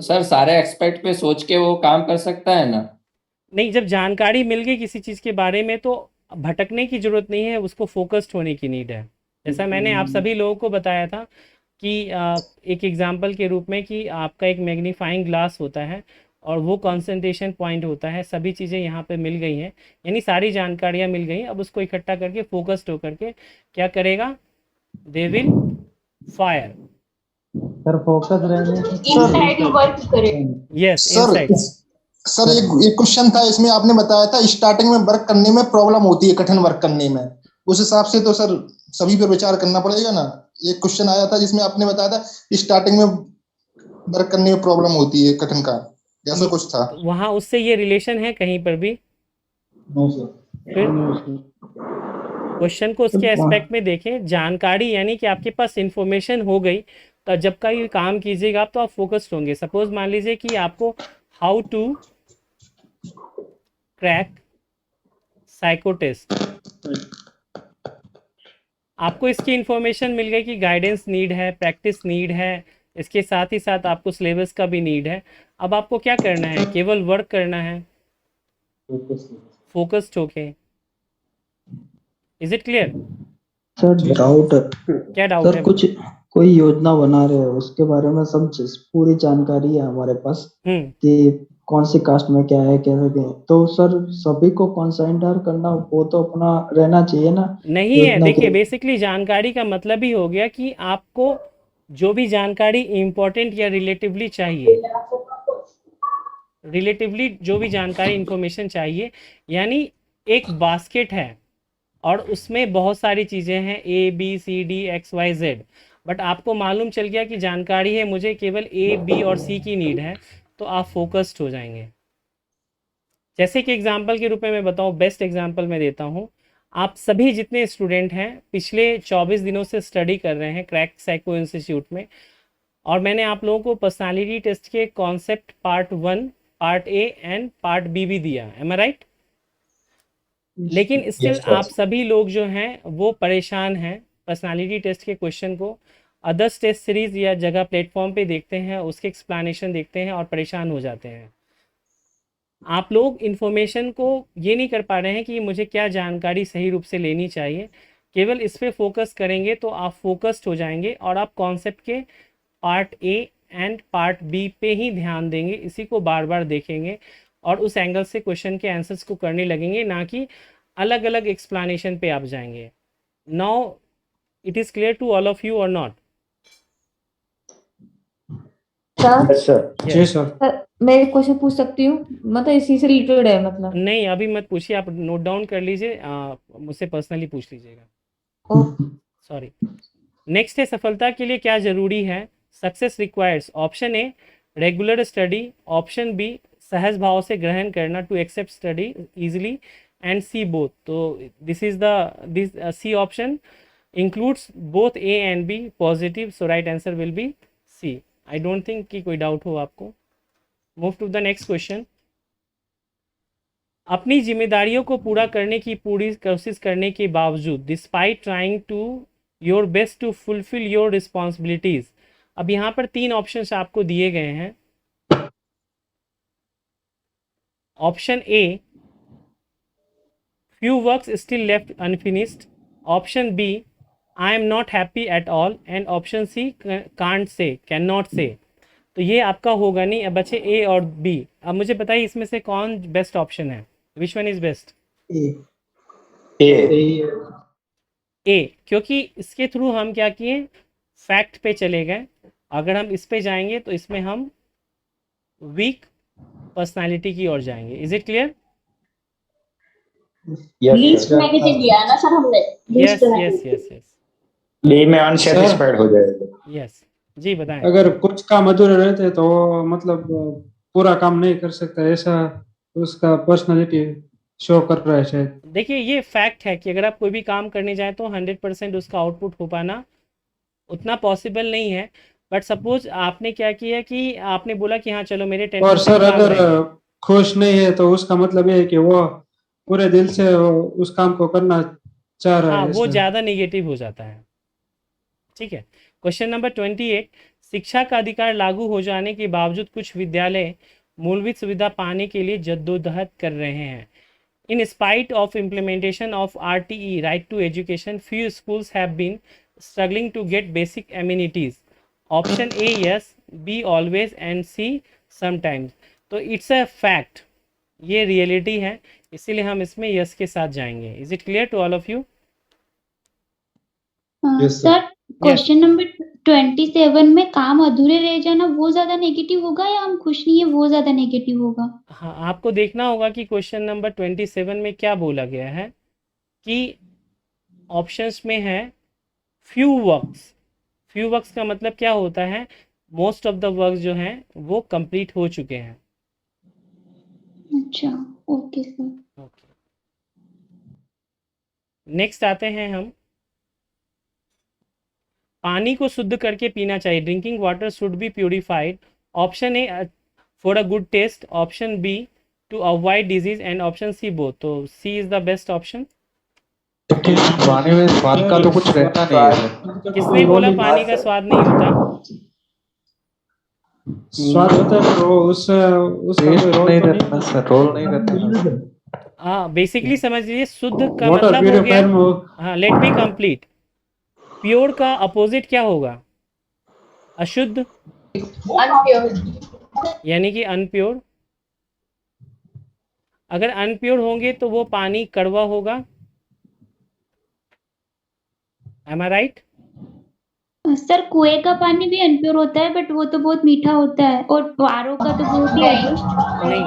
सर सारे एक्सपेक्ट पे सोच के वो काम कर सकता है ना? नहीं, जब जानकारी मिल गई किसी चीज़ के बारे में तो भटकने की ज़रूरत नहीं है, उसको फोकस्ड होने की नीड है। जैसा मैंने आप सभी लोगों को बताया था कि एक एग्जांपल के रूप में कि आपका एक मैग्नीफाइंग ग्लास होता है और वो कंसंट्रेशन पॉइंट होता है। सभी चीज़ें यहाँ पे मिल गई हैं, यानी सारी जानकारियाँ मिल गई। अब उसको इकट्ठा करके फोकस्ड होकर के क्या करेगा, they will fire. Sir focus रहने इनसाइड वर्क करें। Yes, sir inside. सर एक क्वेश्चन था इसमें, आपने बताया था स्टार्टिंग में वर्क करने में प्रॉब्लम होती है, कठिन वर्क करने में। उस हिसाब से तो सर सभी पर विचार करना पड़ेगा ना। एक क्वेश्चन आया था जिसमें आपने बताया था स्टार्टिंग में वर्क करने में प्रॉब्लम होती है, कठिन का, ऐसा कुछ था वहाँ उससे ये रिलेशन है कहीं पर भी? No sir. फिर क्वेश्चन को उसके एस्पेक्ट में देखें। जानकारी यानी कि आपके पास इंफॉर्मेशन हो गई, तो जब का ये काम कीजिएगा आप तो आप फोकस्ड होंगे। सपोज मान लीजिए कि आपको how to crack psycho test, आपको इसकी इंफॉर्मेशन मिल गई कि गाइडेंस नीड है, प्रैक्टिस नीड है, इसके साथ ही साथ आपको सिलेबस का भी नीड है। अब आपको क्या करना है, केवल वर्क करना है फोकस्ड होके। Is it clear? Sir doubt क्या डाउट सर है? कुछ कोई योजना बना रहे हो उसके बारे में सब पूरी जानकारी है हमारे पास कि कौन सी कास्ट में क्या है कैसे क्या है। तो सर सभी को कंसाइनर करना वो तो अपना रहना चाहिए ना। नहीं है, देखिए बेसिकली जानकारी का मतलब ही हो गया कि आपको जो भी जानकारी इम्पोर्टेंट या रिलेटिवली चाहिए, रिलेटिवली जो भी जानकारी इंफॉर्मेशन चाहिए, यानी एक बास्केट है और उसमें बहुत सारी चीज़ें हैं A B C D X Y Z, but आपको मालूम चल गया कि जानकारी है मुझे केवल A B और C की नीड है, तो आप फोकस्ड हो जाएंगे। जैसे कि एग्जांपल के रूप में मैं बताऊं, बेस्ट एग्जांपल मैं देता हूं। आप सभी जितने स्टूडेंट हैं पिछले 24 दिनों से स्टडी कर रहे हैं क्रैक साइको इंस्टीट्यूट में, और मैंने आप लोगों को पर्सनालिटी टेस्ट के concept part 1, part A and part B भी दिया, एम आई राइट? लेकिन स्टिल आप सभी लोग जो हैं वो परेशान हैं, पर्सनालिटी टेस्ट के क्वेश्चन को अदर्स टेस्ट सीरीज़ या जगह प्लेटफॉर्म पे देखते हैं, उसके एक्सप्लेनेशन देखते हैं और परेशान हो जाते हैं। आप लोग इन्फॉर्मेशन को ये नहीं कर पा रहे हैं कि मुझे क्या जानकारी सही रूप से लेनी चाहिए। केवल इस पे फोकस करेंगे तो आप फोकस्ड हो जाएंगे और आप कॉन्सेप्ट के part A and part B पे ही ध्यान देंगे, इसी को बार बार देखेंगे और उस एंगल से क्वेश्चन के आंसर्स को करने लगेंगे, ना कि अलग अलग एक्सप्लेनेशन पे आप जाएंगे। Now it is clear to all of you और not? Sir ji sir. Sir मैं एक क्वेश्चन पूछ सकती हूँ, मतलब इसी से रिलेटेड है मतलब। नहीं अभी मत पूछिए, आप नोट डाउन कर लीजिए, मुझसे पर्सनली पूछ लीजिएगा। सॉरी। नेक्स्ट है, सफलता के लिए क्या जरूरी है? Success requires option A regular study, option B सहज भाव से ग्रहण करना, to accept study easily, and C both. तो this is this C option includes both A and B positive, so right answer will be C. I don't think कि कोई doubt हो आपको। Move to the next question. अपनी जिम्मेदारियों को पूरा करने की पूरी कोशिश करने के बावजूद, despite trying to your best to fulfil your responsibilities. अब यहाँ पर 3 ऑप्शंस आपको दिए गए हैं। Option A few works still left unfinished, option B I am not happy at all, and option C can't say, can not say. तो ये आपका होगा नहीं, अब बचे ए और बी। अब मुझे बताइए इसमें से कौन बेस्ट ऑप्शन है? Which one is best? A, क्योंकि इसके थ्रू हम क्या किए, फैक्ट पे चले गए। अगर हम इस पे जाएंगे तो इसमें हम वीक पर्सनालिटी की ओर जाएंगे। Is it clear? Least negative लिया है ना सर हमने? Yes yes yes yes B में अनसेटिस्फाइड हो जाएगा। यस जी बताएं। अगर कुछ काम अधूरे रहते तो वो मतलब पूरा काम नहीं कर सकता, ऐसा उसका पर्सनालिटी शो कर रहा है शायद। देखिए ये फैक्ट है कि अगर आप कोई भी काम करने जाए तो 100% उसका आउटपुट हो पाना उतना पॉसिबल नहीं है। बट सपोज आपने क्या किया कि आपने बोला कि हाँ चलो मेरे 10% और सर काम अगर रहेगा। खुश नहीं है तो उसका मतलब ये है कि वो पूरे दिल से उस काम को करना चाह रहा हाँ है वो ऐसा। ज़्यादा नेगेटिव हो जाता है। ठीक है। क्वेश्चन नंबर 28, शिक्षा का अधिकार लागू हो जाने के बावजूद कुछ विद्यालय मूलभूत सुविधा पाने के लिए जद्दोजहद कर रहे हैं। In spite of implementation of RTE, right to education, few schools have been struggling to get basic amenities. Option A yes, B always, and C sometimes. तो it's a fact, ये रियलिटी है, इसीलिए हम इसमें यस के साथ जाएंगे। Is it clear to all of you? Sir question number 27 में काम अधूरे रह जाना वो ज्यादा नेगेटिव होगा या हम खुश नहीं है वो ज्यादा नेगेटिव होगा? हाँ आपको देखना होगा कि क्वेश्चन नंबर 27 में क्या बोला गया है कि ऑप्शंस में है फ्यू वर्क्स। फ्यू वर्क्स का मतलब क्या होता है? मोस्ट ऑफ द वर्क जो हैं वो कंप्लीट हो चुके हैं। अच्छा ओके सर। नेक्स्ट आते हैं हम, पानी को शुद्ध करके पीना चाहिए, drinking water should be purified. Option A for a good taste, option B to avoid disease, and option C both. तो C is the best option. पानी में स्वाद का तो कुछ रहता नहीं है। किसने बोला पानी का स्वाद नहीं होता? स्वाद होता है तो उसका रोल नहीं रहता सर, रोल नहीं रहता। हाँ बेसिकली समझ लीजिए, शुद्ध का वाटर मतलब हो गया, प्यूरिफायर हाँ लेट बी कंप्लीट। प्योर का अपोजिट क्या होगा? अशुद्ध, अनप्योर, यानी कि अनप्योर। अगर अनप्योर होंगे तो वो पानी कड़वा होगा। M I right? सर कुएं का पानी भी अनप्योर होता है बट वो तो बहुत मीठा होता है, और आरओ का तो बहुत ही नहीं,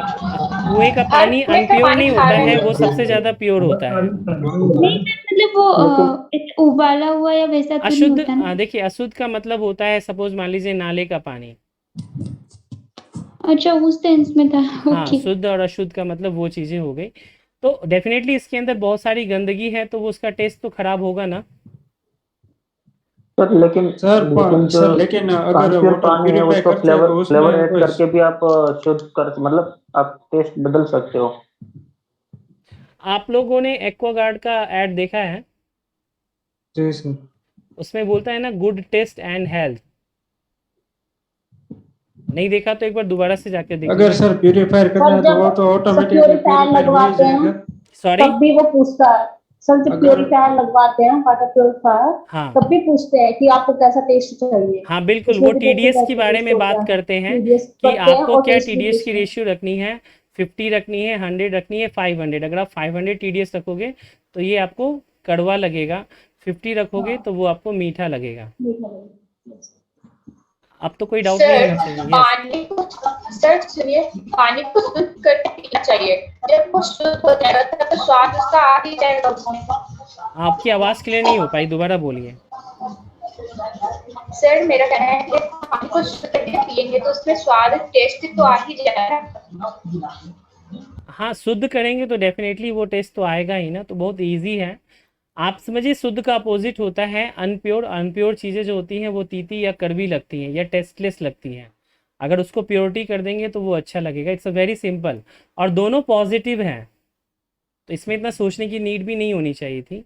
कुएं का पानी अनप्योर नहीं होता है, वो सबसे ज्यादा प्योर होता है। नहीं मतलब वो उबाला हुआ या वैसा तो नहीं अशुद्ध, होता ना? देखिए अशुद्ध का मतलब होता है, सपोज मान लीजिए नाले का पानी। अच्छा उस सेंस में था। हाँ ओके। शुद्ध और अशुद्ध का मतलब वो चीजें हो गई। तो डेफिनेटली इसके अंदर बहुत सारी गंदगी है, तो वो उसका टेस्ट तो खराब होगा ना। सर लेकिन अगर प्योर पानी है उसको फ्लेवर फ्लेवर ऐड उसमें करके भी आप शुद्ध कर मतलब आप टेस्ट बदल सकते हो। आप लोगों ने एक्वागार्ड का ऐड देखा है? जी सर। उसमें बोलता है ना गुड टेस्ट एंड हेल्थ। नहीं देखा तो एक बार दोबारा से जाके देखिए। अगर सर प्यूरिफायर करना है तो वो तो ऑटोमेटिकली प्यूरिफायर लगवाते हैं, सॉरी तब भी वो पूछता है सर, जब प्यूरिफायर लगवाते हैं वाटर प्यूरिफायर, हाँ तब भी पूछते हैं कि आपको कैसा टेस्ट चाहिए। हाँ बिल्कुल, वो टीडीएस के बारे में बात करते हैं कि आपको क्या टीडीएस की रेशियो रखनी है, 50 रखनी है, 100 रखनी है, 500। अगर आप 500 टीडीएस रखोगे तो ये आपको कड़वा लगेगा, 50 रखोगे तो वो आपको मीठा लगेगा। अब तो कोई डाउट नहीं सर होना चाहिए। यस पानी को सर सुनिए, पानी को शुद्ध करके पीना चाहिए। जब वो शुद्ध हो जाएगा तो स्वाद उसका आ ही जाएगा उसमें। आपकी आवाज़ क्लियर नहीं हो पाई, दोबारा बोलिए। सर मेरा कहना है कि पानी को शुद्ध करके पियेंगे तो उसमें स्वाद टेस्ट तो आ ही जाएगा। हाँ, शुद्ध करेंगे तो डेफिनेटली वो टेस्ट तो आएगा ही ना, तो बहुत ईजी है। आप समझिए शुद्ध का अपोजिट होता है अनप्योर। अनप्योर चीज़ें जो होती हैं वो तीती या कड़वी लगती हैं या टेस्टलेस लगती हैं। अगर उसको प्योरिटी कर देंगे तो वो अच्छा लगेगा। इट्स अ वेरी सिंपल, और दोनों पॉजिटिव हैं, तो इसमें इतना सोचने की नीड भी नहीं होनी चाहिए थी।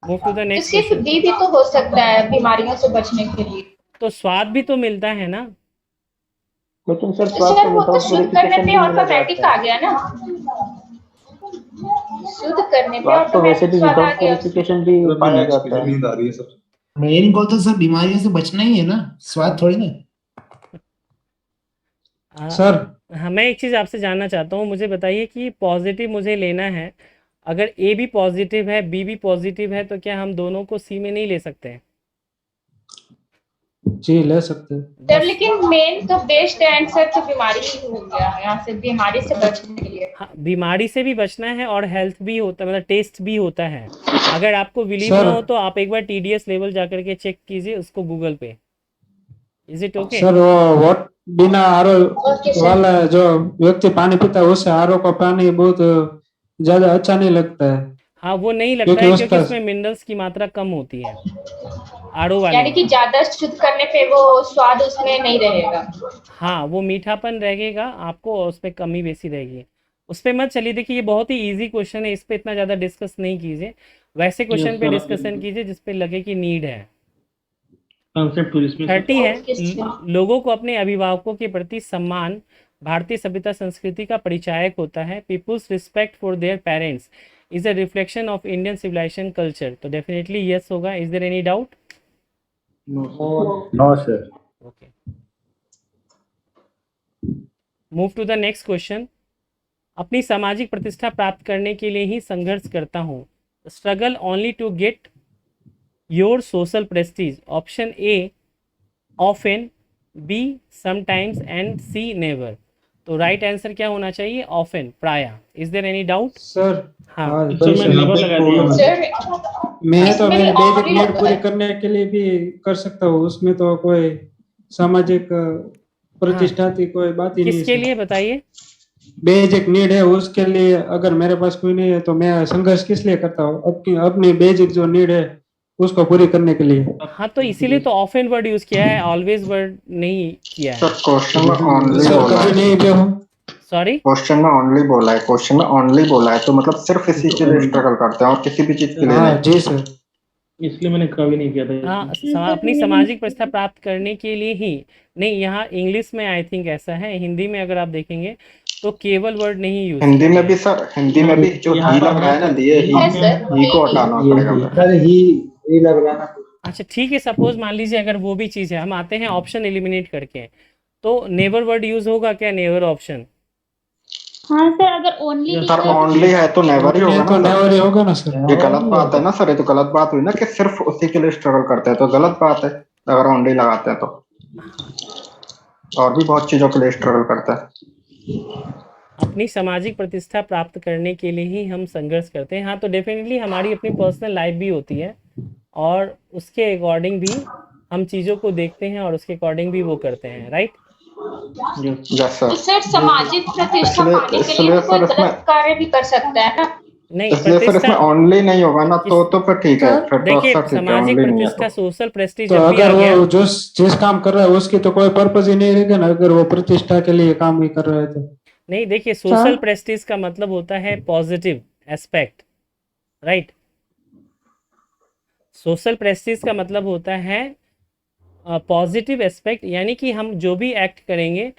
मूव टू द तो नेक्स्ट सिर्फ क्वेश्चन। घी भी तो हो सकता है बीमारियों से बचने के लिए। तो स्वाद भी तो मिलता है ना। लेकिन सर तो स्वाद सर के वो तो विदाउट शुद्ध करने प्योरिफिकेशन पे भी मिला ऑटोमेटिक जाता आ है। गया ना। शुद्ध करने पे स्वाद तो वैसे ऑटोमेटिक भी स्वाद आ विदाउट गया। प्योरिफिकेशन भी पाया जाता है। नींद आ रही है सर। मेन गोल तो सर बीमारियों से बचना ही है ना, स्वाद थोड़ी ना। सर हाँ, मैं एक चीज़ आपसे जानना चाहता हूँ, मुझे बताइए कि पॉजिटिव मुझे लेना है, अगर ए भी पॉजिटिव है बी भी पॉजिटिव है, तो क्या हम दोनों को सी में नहीं ले सकते हैं? जी ले सकते हैं। सर लेकिन मेन तो बेस्ट आंसर तो बीमारी ही हो गया है, यहाँ से बीमारी से बचने के लिए। हाँ, बीमारी से भी बचना है और हेल्थ भी होता है, मतलब टेस्ट भी होता है। अगर आपको बिलीव सर ना हो तो आप एक बार TDS लेवल जा करके चेक कीजिए उसको गूगल पे। Is it okay? सर वो बिना आरओ ओके सर। वाला जो व्यक्ति पानी पीता है उससे आरओ का पानी बहुत ज्यादा अच्छा नहीं लगता है, हाँ, वो नहीं लगता क्योंकि है क्योंकि उसका उसमें मिनरल्स की मात्रा कम होती है आरओ वाले यानी में। कि ज्यादा शुद्ध करने पे वो स्वाद उसमें नहीं रहेगा। हाँ, वो मीठापन रहेगा आपको और उसमें कमी बेसी रहेगी। उस पर मत चलिए, देखिए ये बहुत ही इजी क्वेश्चन है, इस पे इतना ज़्यादा डिस्कस नहीं कीजिए। वैसे क्वेश्चन पे डिस्कशन कीजिए जिस पे लगे कि नीड है। कॉन्सेप्ट टू इसमें 30 है, ओके सर। लोगों को अपने अभिभावकों के प्रति सम्मान भारतीय सभ्यता संस्कृति का परिचायक होता है। People's respect for their parents is a reflection of Indian civilisation culture. तो डेफिनेटली यस होगा। Is there any doubt? No sir. Okay, move to the next question. अपनी सामाजिक प्रतिष्ठा प्राप्त करने के लिए ही संघर्ष करता हूँ। Struggle only to get your social prestige. Option A often, B sometimes and C never. तो राइट आंसर क्या होना चाहिए? ऑफन, प्राय। Is there any doubt? Sir हाँ, हाँ सर जी मैं सर। नेवर लगा दिया। सर मैं तो इसमें मेरे भी और बेसिक भी नीड लगता पूरी है। करने के लिए भी कर सकता हूँ, उसमें तो कोई सामाजिक हाँ, प्रतिष्ठा की कोई बात ही नहीं है किसके सर। लिए बताइए? बेसिक नीड है उसके लिए, अगर मेरे पास कोई नहीं है तो मैं संघर्ष किस लिए करता हूँ? अपनी अपनी बेसिक जो नीड है उसको पूरी करने के लिए। हाँ, तो इसीलिए तो ऑफन वर्ड यूज किया है, ऑलवेज वर्ड नहीं किया है। सर क्वेश्चन में ओनली सर बोला कभी है। नहीं भी हूँ। सॉरी, क्वेश्चन में ओनली बोला है, क्वेश्चन में ओनली बोला है, तो मतलब सिर्फ इसी के लिए स्ट्रगल करते हैं और किसी भी चीज के लिए हाँ नहीं। जी सर। इसलिए मैंने कभी नहीं किया था हाँ, इसमें। अपनी सामाजिक प्रतिष्ठा प्राप्त करने के लिए ही नहीं। यहाँ इंग्लिश में आई थिंक ऐसा है, हिंदी में अगर आप देखेंगे तो केवल वर्ड नहीं यूज हिंदी किया में गया भी है। सर, हिंदी में भी जो यहाँ ही पर लग रहा है ना, दिए ही है सर, ही को हटाना पड़ेगा फिर। सर ही लग रहा है ना। अच्छा ठीक है, सपोज मान लीजिए अगर वो भी चीज़ है, हम आते हैं ऑप्शन एलिमिनेट करके, तो नेवर वर्ड यूज होगा क्या? Never option? हाँ सर, अगर ओनली सर ओनली है तो नेवर ही होगा ये ना तो सर। नेवर ही होगा ना सर। ये गलत बात है ना सर, ये तो गलत बात हुई ना कि सिर्फ उसी के लिए स्ट्रगल करते हैं, तो गलत बात है अगर ओनली लगाते हैं तो। और भी बहुत चीजों के लिए स्ट्रगल करते हैं। अपनी सामाजिक प्रतिष्ठा प्राप्त करने के लिए ही हम संघर्ष करते हैं। हाँ, तो डेफिनेटली हमारी अपनी पर्सनल लाइफ भी होती है और उसके अकॉर्डिंग भी हम चीज़ों को देखते हैं और उसके अकॉर्डिंग भी वो करते हैं, राइट? यस तो सर। सर सामाजिक प्रतिष्ठा इसलिए पाने के लिए इसलिए तो कोई सर इसमें गलत कार्य भी कर सकता है ना। नहीं, इसलिए सर इसमें प्रतिष्ठा ओनली नहीं होगा ना, तो फिर ठीक है, फिर तो देखिए, अक्सर ठीक है, सामाजिक ओनली नहीं है प्रतिष्ठा, तो। सोशल प्रेस्टीज तो जब भी आ अगर गया, वो जिस काम कर रहा है उसकी तो कोई पर्पज ही नहीं रहेगा ना, अगर वो प्रतिष्ठा के लिए काम ही कर रहा है तो। नहीं देखिए, सोशल प्रेस्टीज का मतलब होता है positive aspect, right? Social Prestige का मतलब होता है पॉजिटिव एस्पेक्ट, यानी कि हम जो भी एक्ट करेंगे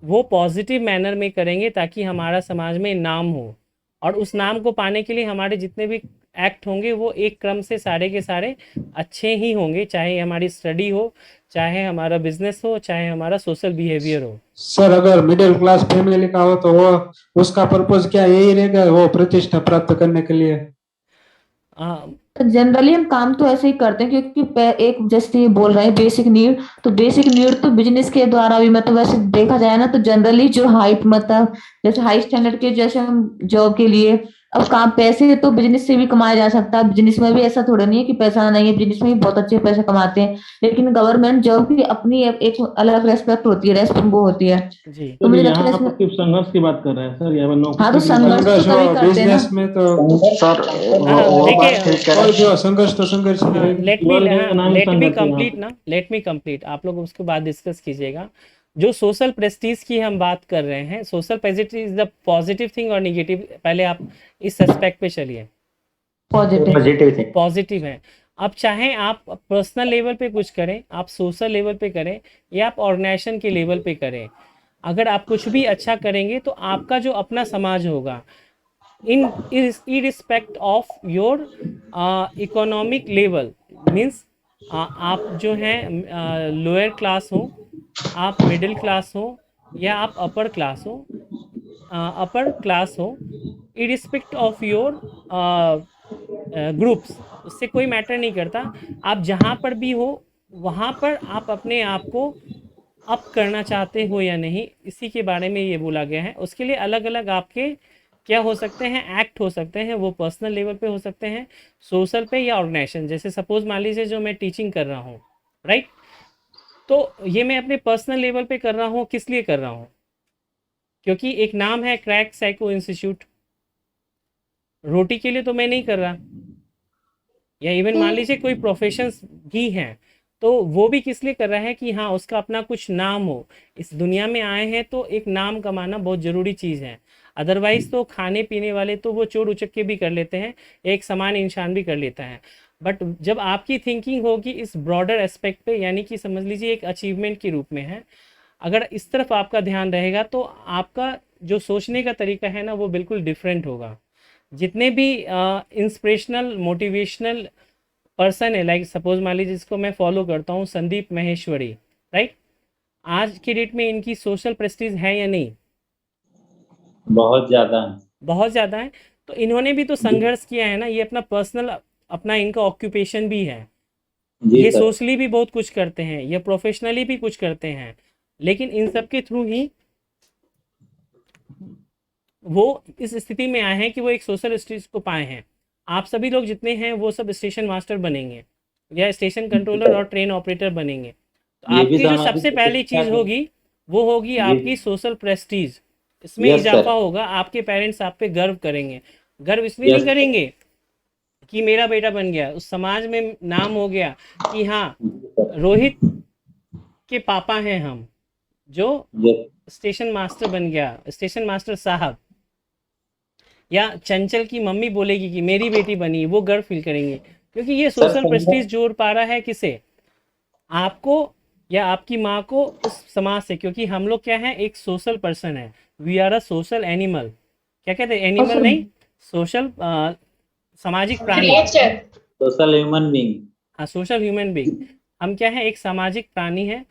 वो पॉजिटिव मैनर में करेंगे ताकि हमारा समाज में नाम हो, और उस नाम को पाने के लिए हमारे जितने भी एक्ट होंगे वो एक क्रम से सारे के सारे अच्छे ही होंगे, चाहे हमारी स्टडी हो, चाहे हमारा बिजनेस हो, चाहे हमारा सोशल बिहेवियर हो। सर अगर मिडिल क्लास फैमिली का हो तो वो उसका पर्पज क्या यही रहेगा, वो प्रतिष्ठा प्राप्त करने के लिए? तो जनरली हम काम तो ऐसे ही करते हैं क्योंकि एक जैसे ये बोल रहे हैं बेसिक नीड, तो बेसिक नीड तो बिजनेस के द्वारा भी मतलब वैसे देखा जाए ना तो जनरली जो हाइट मतलब जैसे हाई स्टैंडर्ड के जैसे हम जॉब के लिए अब काम पैसे तो बिजनेस से भी कमाया जा सकता है। बिजनेस में भी ऐसा थोड़ा नहीं है कि पैसा नहीं है, बिजनेस में भी बहुत अच्छे पैसे कमाते हैं, लेकिन गवर्नमेंट जॉब की अपनी एक अलग रेस्पेक्ट होती है, रेस्पेक्ट वो होती है। जी तो मुझे लगता यहाँ है आप इसमें सिर्फ संघर्ष की बात कर रहे हैं सर, यहाँ पर हाँ तो नौकरी की संघर्ष तो संघर्ष तभी हो करते हैं ना। बिजनेस में तो सर वो बात ठीक और है। जो संघर्ष तो संघर्ष ही रहेगा। लेट मी कंप्लीट ना, लेट मी कंप्लीट, आप लोग उसके बाद डिस्कस कीजिएगा। जो सोशल प्रेस्टीज की हम बात कर रहे हैं, social Prestige is the positive thing और निगेटिव, पहले आप इस एस्पेक्ट पे चलिए। पॉजिटिव थिंग पॉजिटिव है। अब चाहे आप पर्सनल लेवल पे कुछ करें, आप सोशल लेवल पे करें, या आप ऑर्गेनाइजेशन के लेवल पे करें, अगर आप कुछ भी अच्छा करेंगे तो आपका जो अपना समाज होगा, in irrespective of your economic level, means आप जो हैं लोअर क्लास हो, आप मिडिल क्लास हो, या आप अपर क्लास हो, इरिस्पेक्ट ऑफ योर ग्रुप्स, उससे कोई मैटर नहीं करता। आप जहाँ पर भी हो वहाँ पर आप अपने आप को अप करना चाहते हो या नहीं, इसी के बारे में ये बोला गया है। उसके लिए अलग अलग आपके क्या हो सकते हैं, एक्ट हो सकते हैं, वो पर्सनल लेवल पे हो सकते हैं, सोशल पे, या ऑर्गेनाइजेशन। जैसे सपोज मान लीजिए जो मैं टीचिंग कर रहा हूँ, राइट, तो ये मैं अपने पर्सनल लेवल पे कर रहा हूँ। किस लिए कर रहा हूँ? क्योंकि एक नाम है क्रैक साइको इंस्टीट्यूट, रोटी के लिए तो मैं नहीं कर रहा। या इवन मान लीजिए कोई प्रोफेशंस भी हैं, तो वो भी किस लिए कर रहा है कि हाँ उसका अपना कुछ नाम हो। इस दुनिया में आए हैं तो एक नाम कमाना बहुत ज़रूरी चीज़ है। अदरवाइज़ तो खाने पीने वाले तो वो चोर उचक्के भी कर लेते हैं, एक समान इंसान भी कर लेता है। बट जब आपकी थिंकिंग होगी इस ब्रॉडर एस्पेक्ट पे, यानी कि समझ लीजिए एक अचीवमेंट के रूप में है, अगर इस तरफ आपका ध्यान रहेगा तो आपका जो सोचने का तरीका है ना वो बिल्कुल डिफरेंट होगा। जितने भी इंस्पिरेशनल मोटिवेशनल पर्सन है, लाइक सपोज मान लीजिए जिसको मैं फॉलो करता हूँ, संदीप महेश्वरी, राइट, आज की डेट में इनकी सोशल प्रेस्टीज है या नहीं? बहुत ज्यादा है, बहुत ज़्यादा है। तो इन्होंने भी तो संघर्ष किया है ना, ये अपना पर्सनल, अपना इनका ऑक्यूपेशन भी है, ये सोशली भी बहुत कुछ करते हैं, ये प्रोफेशनली भी कुछ करते हैं, लेकिन इन सब के थ्रू ही वो इस स्थिति में आए हैं कि वो एक सोशल स्टेज को पाए हैं। आप सभी लोग जितने हैं वो सब स्टेशन मास्टर बनेंगे या स्टेशन कंट्रोलर और ट्रेन ऑपरेटर बनेंगे। तो आपकी जो सबसे पहली चीज़ होगी वो होगी आपकी सोशल प्रेस्टीज। इसमें इजाफा होगा, आपके पेरेंट्स आप पे गर्व करेंगे। गर्व इसलिए नहीं करेंगे कि मेरा बेटा बन गया, उस समाज में नाम हो गया कि हाँ रोहित के पापा हैं हम, जो स्टेशन मास्टर बन गया, स्टेशन मास्टर साहब। या चंचल की मम्मी बोलेगी कि मेरी बेटी बनी, वो गर्व फील करेंगे, क्योंकि ये सोशल प्रेस्टीज जोड़ पा रहा है किसे? आपको या आपकी माँ को उस समाज से। क्योंकि हम लोग क्या है, एक सोशल पर्सन है, we are a social animal. क्या कहते हैं, एनिमल नहीं, सोशल सामाजिक प्राणी, सोशल ह्यूमन बीइंग। हाँ, सोशल ह्यूमन बीइंग। हम क्या है, एक सामाजिक प्राणी है,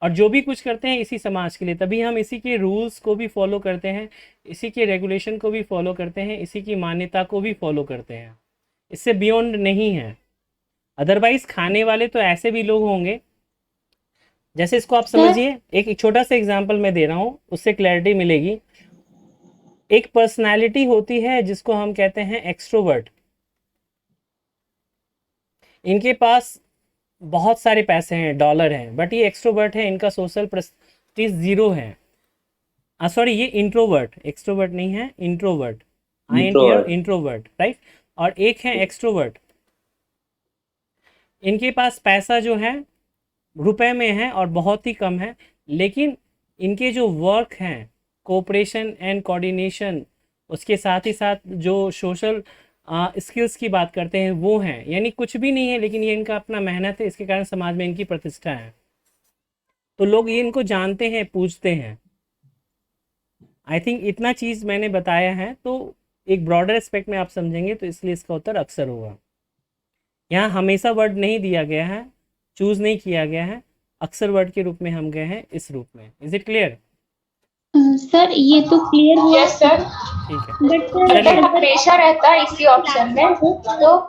और जो भी कुछ करते हैं इसी समाज के लिए। तभी हम इसी के रूल्स को भी फॉलो करते हैं, इसी के रेगुलेशन को भी फॉलो करते हैं, इसी की मान्यता को भी फॉलो करते हैं। इससे बियॉन्ड नहीं है। अदरवाइज खाने वाले तो ऐसे भी लोग होंगे, जैसे इसको आप समझिए, एक छोटा सा एग्जांपल मैं दे रहा हूँ, उससे क्लैरिटी मिलेगी। एक पर्सनालिटी होती है जिसको हम कहते हैं एक्सट्रोवर्ट। इनके पास बहुत सारे पैसे हैं, डॉलर हैं, बट ये एक्सट्रोवर्ट है, इनका सोशल प्रेस्टीज जीरो है। सॉरी, ये इंट्रोवर्ट, एक्सट्रोवर्ट नहीं है, इंट्रोवर्ट, इंट्रोवर्ट, राइट। और एक है एक्सट्रोवर्ट, इनके पास पैसा जो है रुपए में है और बहुत ही कम है, लेकिन इनके जो वर्क हैं, कोऑपरेशन एंड कोऑर्डिनेशन, उसके साथ ही साथ जो सोशल स्किल्स की बात करते हैं वो हैं। यानी कुछ भी नहीं है, लेकिन ये इनका अपना मेहनत है, इसके कारण समाज में इनकी प्रतिष्ठा है, तो लोग ये इनको जानते हैं, पूछते हैं। आई थिंक इतना चीज़ मैंने बताया है, तो एक ब्रॉडर एस्पेक्ट में आप समझेंगे, तो इसलिए इसका उत्तर अक्सर होगा। यहाँ हमेशा वर्ड नहीं दिया गया है, चूज़ नहीं किया गया है, अक्सर वर्ड के रूप में हम गए हैं इस रूप में। Is it clear? सर ये तो क्लियर हुआ। यस सर, ठीक है, बट सर चलिए हमेशा रहता है इसी ऑप्शन में, तो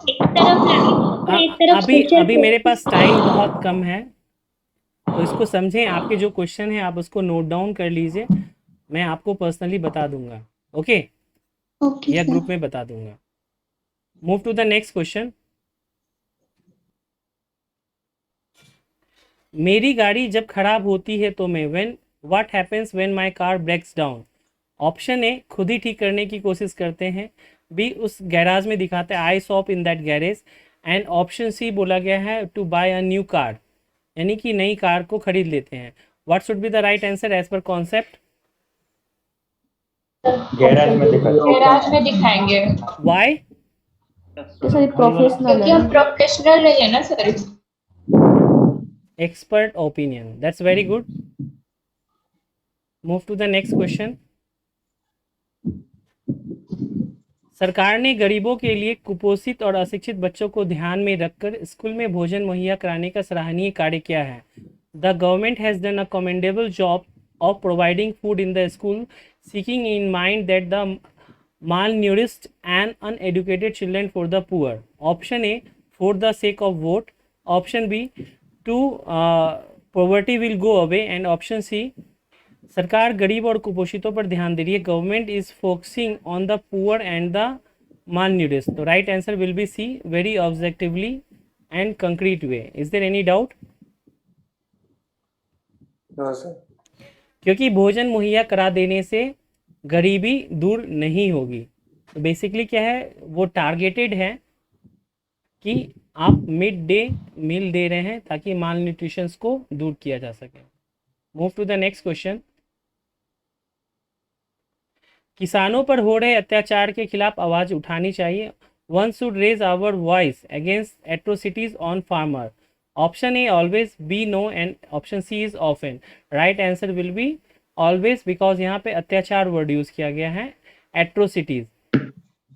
एक तरफ एक तरफ अभी सोशल अभी मेरे पास टाइम बहुत कम है, तो इसको समझें। आपके जो क्वेश्चन है आप उसको नोट डाउन कर लीजिए, मैं आपको पर्सनली बता दूंगा, ओके, या ग्रुप में बता दूंगा। Move to the next question. मेरी गाड़ी जब खराब होती है तो मैं what happens when my car breaks down. Option A, खुद ही ठीक करने की कोशिश करते हैं। बी, उस गैराज में दिखाते हैं I shop in that garage. And option C बोला गया है to buy a new car, यानी कि नई कार को खरीद लेते हैं। What should be the right answer as per concept? Garage में दिखाएंगे। व्हाई? सर प्रोफेशनल क्योंकि हम प्रोफेशनल है ना sir. Expert opinion, that's very good. Move to the next question. सरकार ने गरीबों के लिए कुपोषित और अशिक्षित बच्चों को ध्यान में रखकर स्कूल में भोजन मुहैया कराने का सराहनीय कार्य किया है। The government has done a commendable job of providing food in the school, seeking in mind that the malnourished and uneducated children for the poor. Option A, for the sake of vote. Option B, to poverty will go away. And option C, सरकार गरीब और कुपोषितों पर ध्यान दे रही है। Government is focusing on the poor and the malnourished. तो right answer will be C, very objectively and concrete way. Is there any doubt? No sir. क्योंकि भोजन मुहैया करा देने से गरीबी दूर नहीं होगी। तो बेसिकली क्या है, वो टारगेटेड है कि आप मिड डे मील दे रहे हैं ताकि माल न्यूट्रिशंस को दूर किया जा सके। Move to the next question. किसानों पर हो रहे अत्याचार के खिलाफ आवाज़ उठानी चाहिए। One should raise our voice against atrocities on farmer. Option A, always, B, no, and option C is often. Right answer will be always, because यहाँ पे अत्याचार वर्ड यूज किया गया है, atrocities.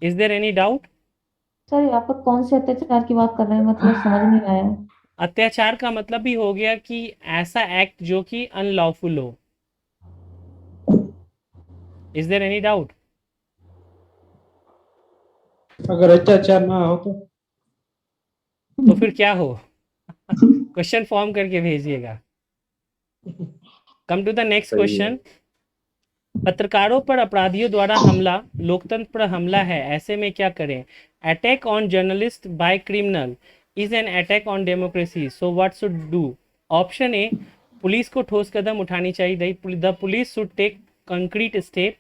Is there any doubt? Sir यहाँ पर कौन से अत्याचार की बात कर रहे हैं, मतलब समझ नहीं आया। अत्याचार का मतलब भी हो गया कि ऐसा एक्ट जो कि अनलॉफुल हो। Is there any doubt? अगर अत्याचार ना हो तो फिर क्या हो? क्वेश्चन फॉर्म करके भेजिएगा। Come to the next question. पत्रकारों पर अपराधियों द्वारा हमला लोकतंत्र पर हमला है, ऐसे में क्या करें? Attack on journalist by criminal is an attack on democracy, so what should do? Option A, police को ठोस कदम उठानी चाहिए, the police should take concrete step.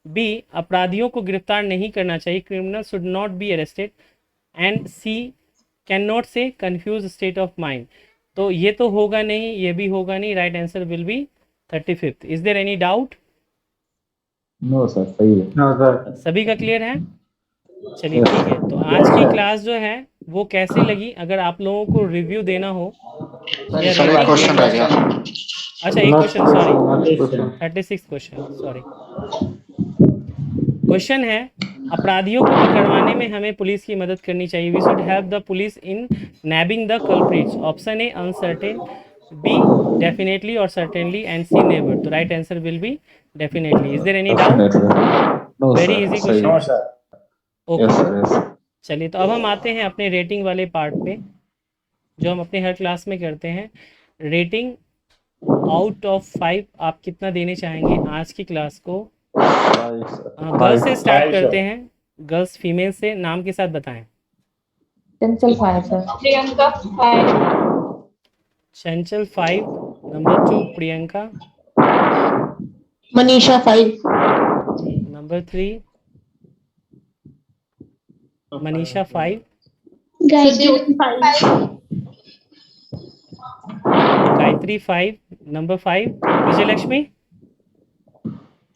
B, अपराधियों को गिरफ्तार नहीं करना चाहिए, criminal should not be arrested. And C, can not say confuse state of mind. तो ये तो होगा नहीं, ये भी होगा नहीं, right answer will be 35th। Is there any doubt? No sir, सही है। No sir. सभी का क्लियर है? चलिए ठीक है। तो आज की क्लास जो है वो कैसे लगी, अगर आप लोगों को रिव्यू देना हो या सर एक क्वेश्चन रह गया। अच्छा एक question, sorry, 36 question, sorry. Question है, अपराधियों को पकड़वाने में हमें पुलिस की मदद करनी चाहिए। We should help the police in nabbing the culprits. Option A, uncertain. B, definitely और सर्टेनली। And C, never. तो right answer will be definitely. Is there any doubt? Very easy question. Okay, चलिए तो अब हम आते हैं अपने rating वाले पार्ट पे, जो हम अपने हर क्लास में करते हैं। रेटिंग आउट ऑफ 5 आप कितना देने चाहेंगे आज की क्लास को? गर्ल्स से स्टार्ट करते हैं, गर्ल्स फीमेल से, नाम के साथ बताएं। चंचल 5 सर। प्रियंका 5। चंचल 5। Number 2 Priyanka. Manisha 5। Number 3 Manisha 5। Gayatri 5। Number 5 Vijayalakshmi.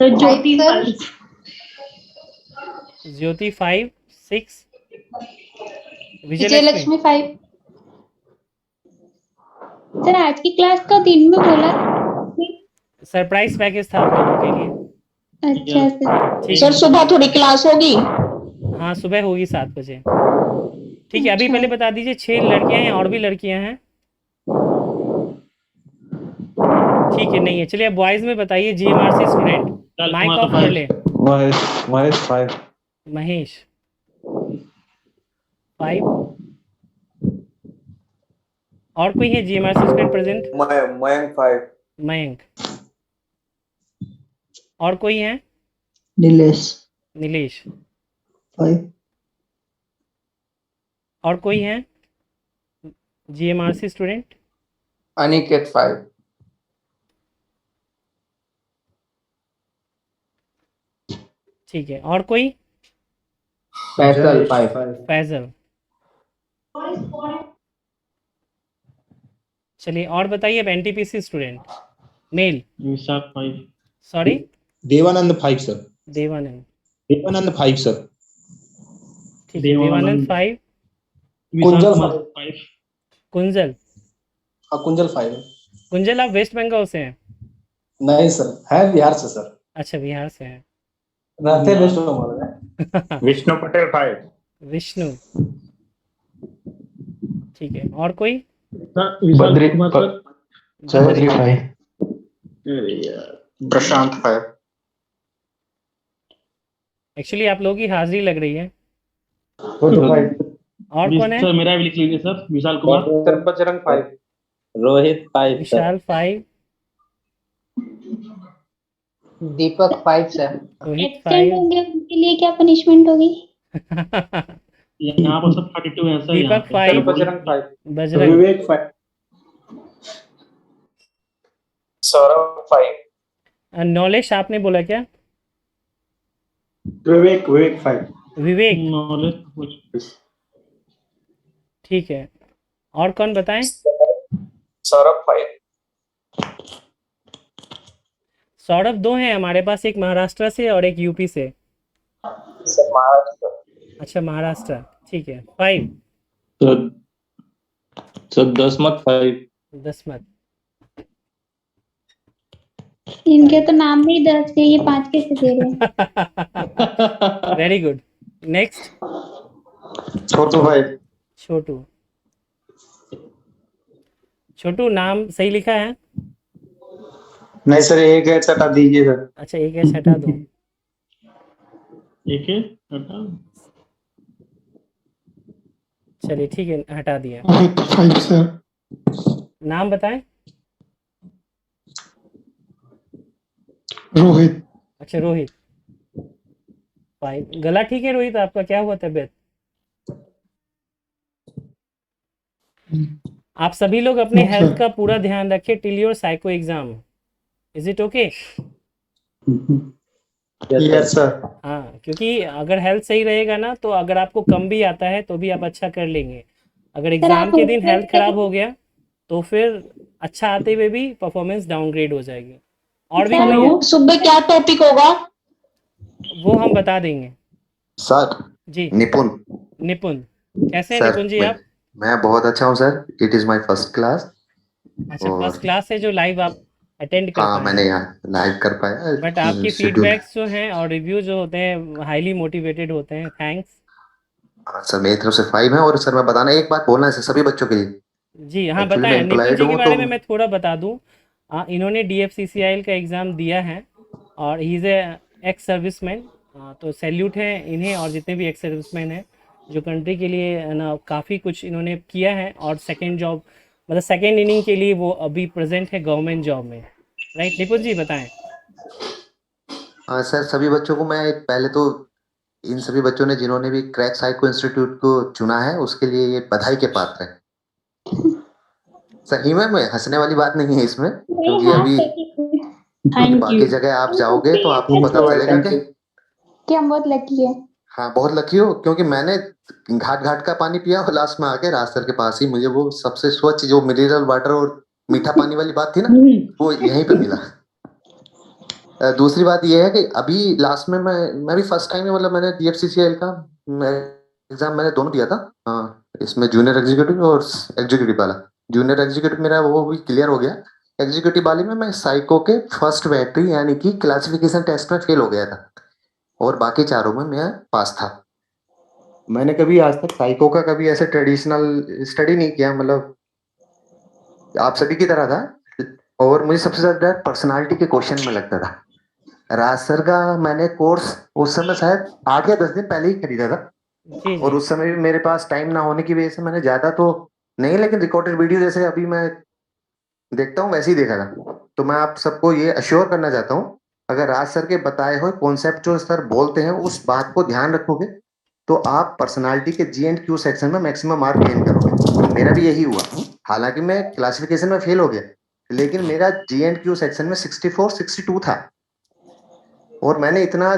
तो ज्योति 5। ज्योति 5। 6 विजयलक्ष्मी 5। सर आज की क्लास का दिन में बोला सरप्राइज पैकेज था आप लोगों के लिए। अच्छा सर। सर सुबह थोड़ी क्लास होगी? हाँ सुबह होगी 7 बजे। ठीक है, अभी पहले बता दीजिए 6 लड़कियां हैं और भी लड़कियां हैं? ठीक है, नहीं है। चलिए अब बॉयज में बताइए, जीएमआरसी स्टूडेंट माइक ऑफ कर ले। महेश 5। महेश 5। और कोई है GMRC student present? Mayank 5। Mayank. और कोई है? नीलेश नीलेश। 5। और कोई है जीएमआरसी स्टूडेंट? अनिकेत 5। ठीक है, और कोई? फैसल 5। फैजल। चलिए और बताइए अब NTPC student mail. Vishakh 5। Sorry, Devanand 5 sir. Devanand. Devanand 5 sir. ठीक है, देवानंद 5। कुंजल 5। कुंजल। हाँ कुंजल 5। कुंजल आप वेस्ट बंगाल से हैं? नहीं सर, है बिहार से सर। अच्छा, बिहार से हैं। रहते वेस्ट बंगाल में। विष्णु पटेल 5। विष्णु। ठीक है, और कोई? बद्री कुमार सर। बद्री 5। प्रशांत 5। एक्चुअली आप लोगों की हाजिरी लग रही है। और कौन है? सर मेरा भी लिख लीजिए सर। विशाल कुमार। सर बजरंग 5। रोहित 5 विशाल 5। दीपक 5 सर। रोहित एब्सेंट 5। होंगे उनके लिए क्या पनिशमेंट होगी? यहाँ पर सब 32 हैं सर। दीपक 5। बजरंग 5। बजरंग। विवेक 5। सौरभ 5। नॉलेज आपने बोला क्या? विवेक 5। विवेक। नॉलेज। ठीक है, और कौन बताएं? सौरभ 5। सौरभ 2 हैं हमारे पास, एक महाराष्ट्र से और एक यूपी से। सर महाराष्ट्र। अच्छा, महाराष्ट्र। ठीक है, 5। सर दसमत 5। दसमत। इनके तो नाम भी 10 के, ये 5 कैसे दे रहे हैं? Very good. नेक्स्ट। छोटू 5। छोटू। छोटू नाम सही लिखा है? नहीं सर, एक है, हटा दीजिए सर। अच्छा, एक एस हटा दो। एक है हटा। चलिए ठीक है, हटा दिया। 5 सर। नाम बताएं। रोहित। अच्छा, रोहित 5। गला ठीक है रोहित? आपका क्या हुआ तबीयत? आप सभी लोग अपने हेल्थ का पूरा ध्यान रखें till your psycho exam. Is it okay? Yes sir. हाँ, क्योंकि अगर हेल्थ सही रहेगा ना तो अगर आपको कम भी आता है तो भी आप अच्छा कर लेंगे। अगर एग्जाम के दिन हेल्थ खराब हो गया तो फिर अच्छा आते हुए भी परफॉर्मेंस डाउनग्रेड हो जाएगी। और भी कोई है? सुबह क्या टॉपिक होगा? वो हम बता देंगे। सर जी निपुण। निपुण। कैसे हैं सर निपुण जी आप? मैं बहुत अच्छा हूँ sir. It is my first class. अच्छा, फर्स्ट क्लास है जो लाइव आप अटेंड कर हाँ पाए मैंने हैं। यहाँ लाइव कर पाया। बट आपके शेड्यूल। फीडबैक्स जो हैं और रिव्यू जो होते हैं हाईली मोटिवेटेड होते हैं। थैंक्स। हाँ सर, मेरी तरफ से 5 है। और सर मैं बताना एक बात बोलना है सर सभी बच्चों के लिए। जी हाँ, एक्चुअली मैं बताएं। निपुण एम्प्लॉयड जी के हूँ बारे तो में मैं थोड़ा बता दूं। इन्होंने DFCCIL का एग्ज़ाम दिया है और he is a ex serviceman. तो सैल्यूट है इन्हें और जितने भी एक्स सर्विसमैन हैं जो कंट्री के लिए ना काफ़ी कुछ इन्होंने किया है। और सेकंड जॉब मतलब सेकंड इनिंग के लिए वो अभी प्रेजेंट है गवर्नमेंट जॉब में। राइट निपुण जी, बताएं। हाँ सर, सभी बच्चों को मैं पहले तो इन सभी बच्चों ने जिन्होंने भी क्रैक साइको इंस्टीट्यूट को चुना है उसके लिए ये बधाई के पात्र है। सही में हंसने वाली बात नहीं है इसमें, क्योंकि अभी बाकी जगह आप जाओगे तो आपको पता चलेगा कि हम बहुत लकी है। हाँ बहुत लकी हो, क्योंकि मैंने घाट घाट का पानी पिया और लास्ट में आके रास्तर के पास ही मुझे वो सबसे स्वच्छ जो मिनरल वाटर और मीठा पानी वाली बात थी ना, वो यहीं पे मिला। दूसरी बात ये है कि अभी लास्ट में मैं भी फर्स्ट टाइम मतलब मैंने DFCCIL का एग्जाम मैंने दोनों दिया था। हाँ, इसमें जूनियर एग्जीक्यूटिव और एग्जीक्यूटिव वाला। जूनियर एग्जीक्यूटिव मेरा वो भी क्लियर हो गया। एग्जीक्यूटिव वाले में मैं साइको के फर्स्ट बैटरी यानी कि क्लासिफिकेशन टेस्ट में फेल हो गया था और बाकी चारों में मैं पास था। मैंने कभी आज तक साइको का कभी ऐसे ट्रेडिशनल स्टडी नहीं किया, मतलब आप सभी की तरह था। और मुझे सबसे ज्यादा डर पर्सनालिटी के क्वेश्चन में लगता था। राज सर का मैंने कोर्स उस समय शायद 8 या 10 दिन पहले ही खरीदा था, जी और जी उस समय भी मेरे पास टाइम ना होने की वजह से मैंने ज्यादा तो नहीं, लेकिन रिकॉर्डेड वीडियो जैसे अभी मैं देखता हूँ वैसे ही देखा था। तो मैं आप सबको ये अश्योर करना चाहता हूँ, अगर राज सर के बताए हुए कॉन्सेप्ट जो सर बोलते हैं उस बात को ध्यान रखोगे तो आप पर्सनालिटी के G&Q सेक्शन में मैक्सिमम मार्क गेन करोगे। मेरा भी यही हुआ, हालांकि मैं क्लासिफिकेशन में फेल हो गया, लेकिन मेरा G&Q सेक्शन में 64 62 था। और मैंने इतना,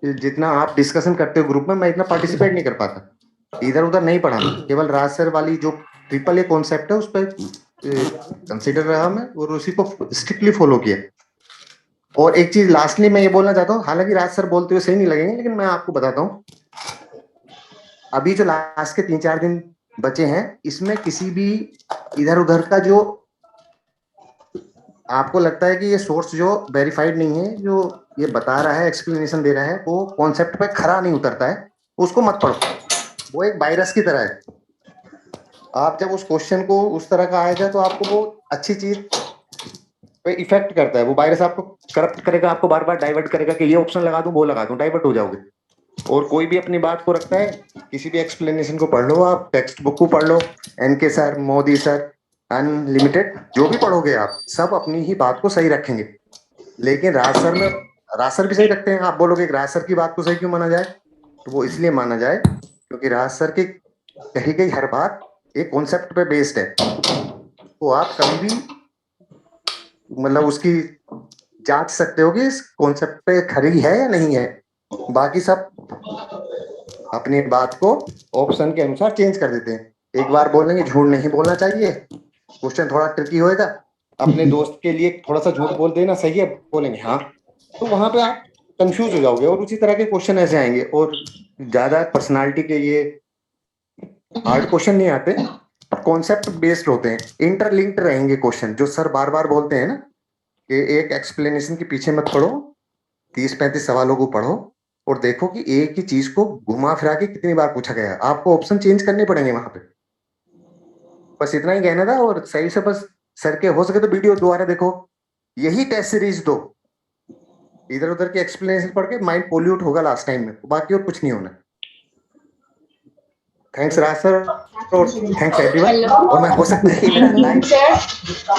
जितना आप डिस्कशन करते हो ग्रुप में, मैं इतना पार्टिसिपेट नहीं कर पाता, इधर उधर नहीं पढ़ा मैं, केवल राज सर वाली जो ट्रिपल ए कॉन्सेप्ट है उस पर कंसिडर रहा मैं और उसी को स्ट्रिक्टली फॉलो किया। और एक चीज लास्टली मैं ये बोलना चाहता हूँ, हालांकि राज सर बोलते हुए सही नहीं लगेंगे, लेकिन मैं आपको बताता हूँ, अभी जो लास्ट के 3-4 दिन बचे हैं इसमें किसी भी इधर उधर का जो आपको लगता है कि ये सोर्स जो वेरीफाइड नहीं है, जो ये बता रहा है, एक्सप्लेनेशन दे रहा है, वो कॉन्सेप्ट पे खरा नहीं उतरता है, उसको मत पढ़ो। वो एक वायरस की तरह है, आप जब उस क्वेश्चन को उस तरह का आएगा तो आपको वो अच्छी चीज पे इफेक्ट करता है, वो वायरस आपको करप्ट करेगा, आपको बार बार डाइवर्ट करेगा कि ये ऑप्शन लगा दूं वो लगा दूं, डाइवर्ट हो जाओगे। और कोई भी अपनी बात को रखता है, किसी भी एक्सप्लेनेशन को पढ़ लो, आप टेक्स्ट बुक को पढ़ लो, NK sir, Modi sir, unlimited, जो भी पढ़ोगे आप सब अपनी ही बात को सही रखेंगे। लेकिन राज सर भी सही रखते हैं। आप बोलोगे राज सर की बात को सही क्यों माना जाए, तो वो इसलिए माना जाए क्योंकि राज सर की कही गई हर बात एक कॉन्सेप्ट पे बेस्ड है, तो आप कभी भी मतलब उसकी जांच सकते हो कि इस कॉन्सेप्ट पे खरी है या नहीं है। बाकी सब अपनी बात को ऑप्शन के अनुसार चेंज कर देते हैं। एक बार बोलेंगे झूठ नहीं बोलना चाहिए, क्वेश्चन थोड़ा ट्रिकी होएगा, अपने दोस्त के लिए थोड़ा सा झूठ बोल देना सही है, बोलेंगे हाँ, तो वहां पे आप कंफ्यूज हो जाओगे और उसी तरह के क्वेश्चन ऐसे आएंगे। और ज्यादा पर्सनालिटी के ये हार्ड क्वेश्चन नहीं आते, कॉन्सेप्ट बेस्ड होते हैं, इंटरलिंक्ड रहेंगे क्वेश्चन, जो सर बार बार बोलते हैं ना कि एक एक्सप्लेनेशन के पीछे मत पढ़ो, 30-35 सवालों को पढ़ो और देखो कि एक ही चीज को घुमा फिरा के कितनी बार पूछा गया है, आपको ऑप्शन चेंज करने पड़ेंगे वहां पे। बस इतना ही कहना था। और सही से बस सर के हो सके तो वीडियो दोबारा देखो, यही टेस्ट सीरीज दो, इधर उधर के एक्सप्लेनेशन पढ़ के माइंड पोल्यूट होगा लास्ट टाइम में, बाकी और कुछ नहीं होना। थैंक्स राज सर और थैंक्स एवरीवन। और मैं हो सकता है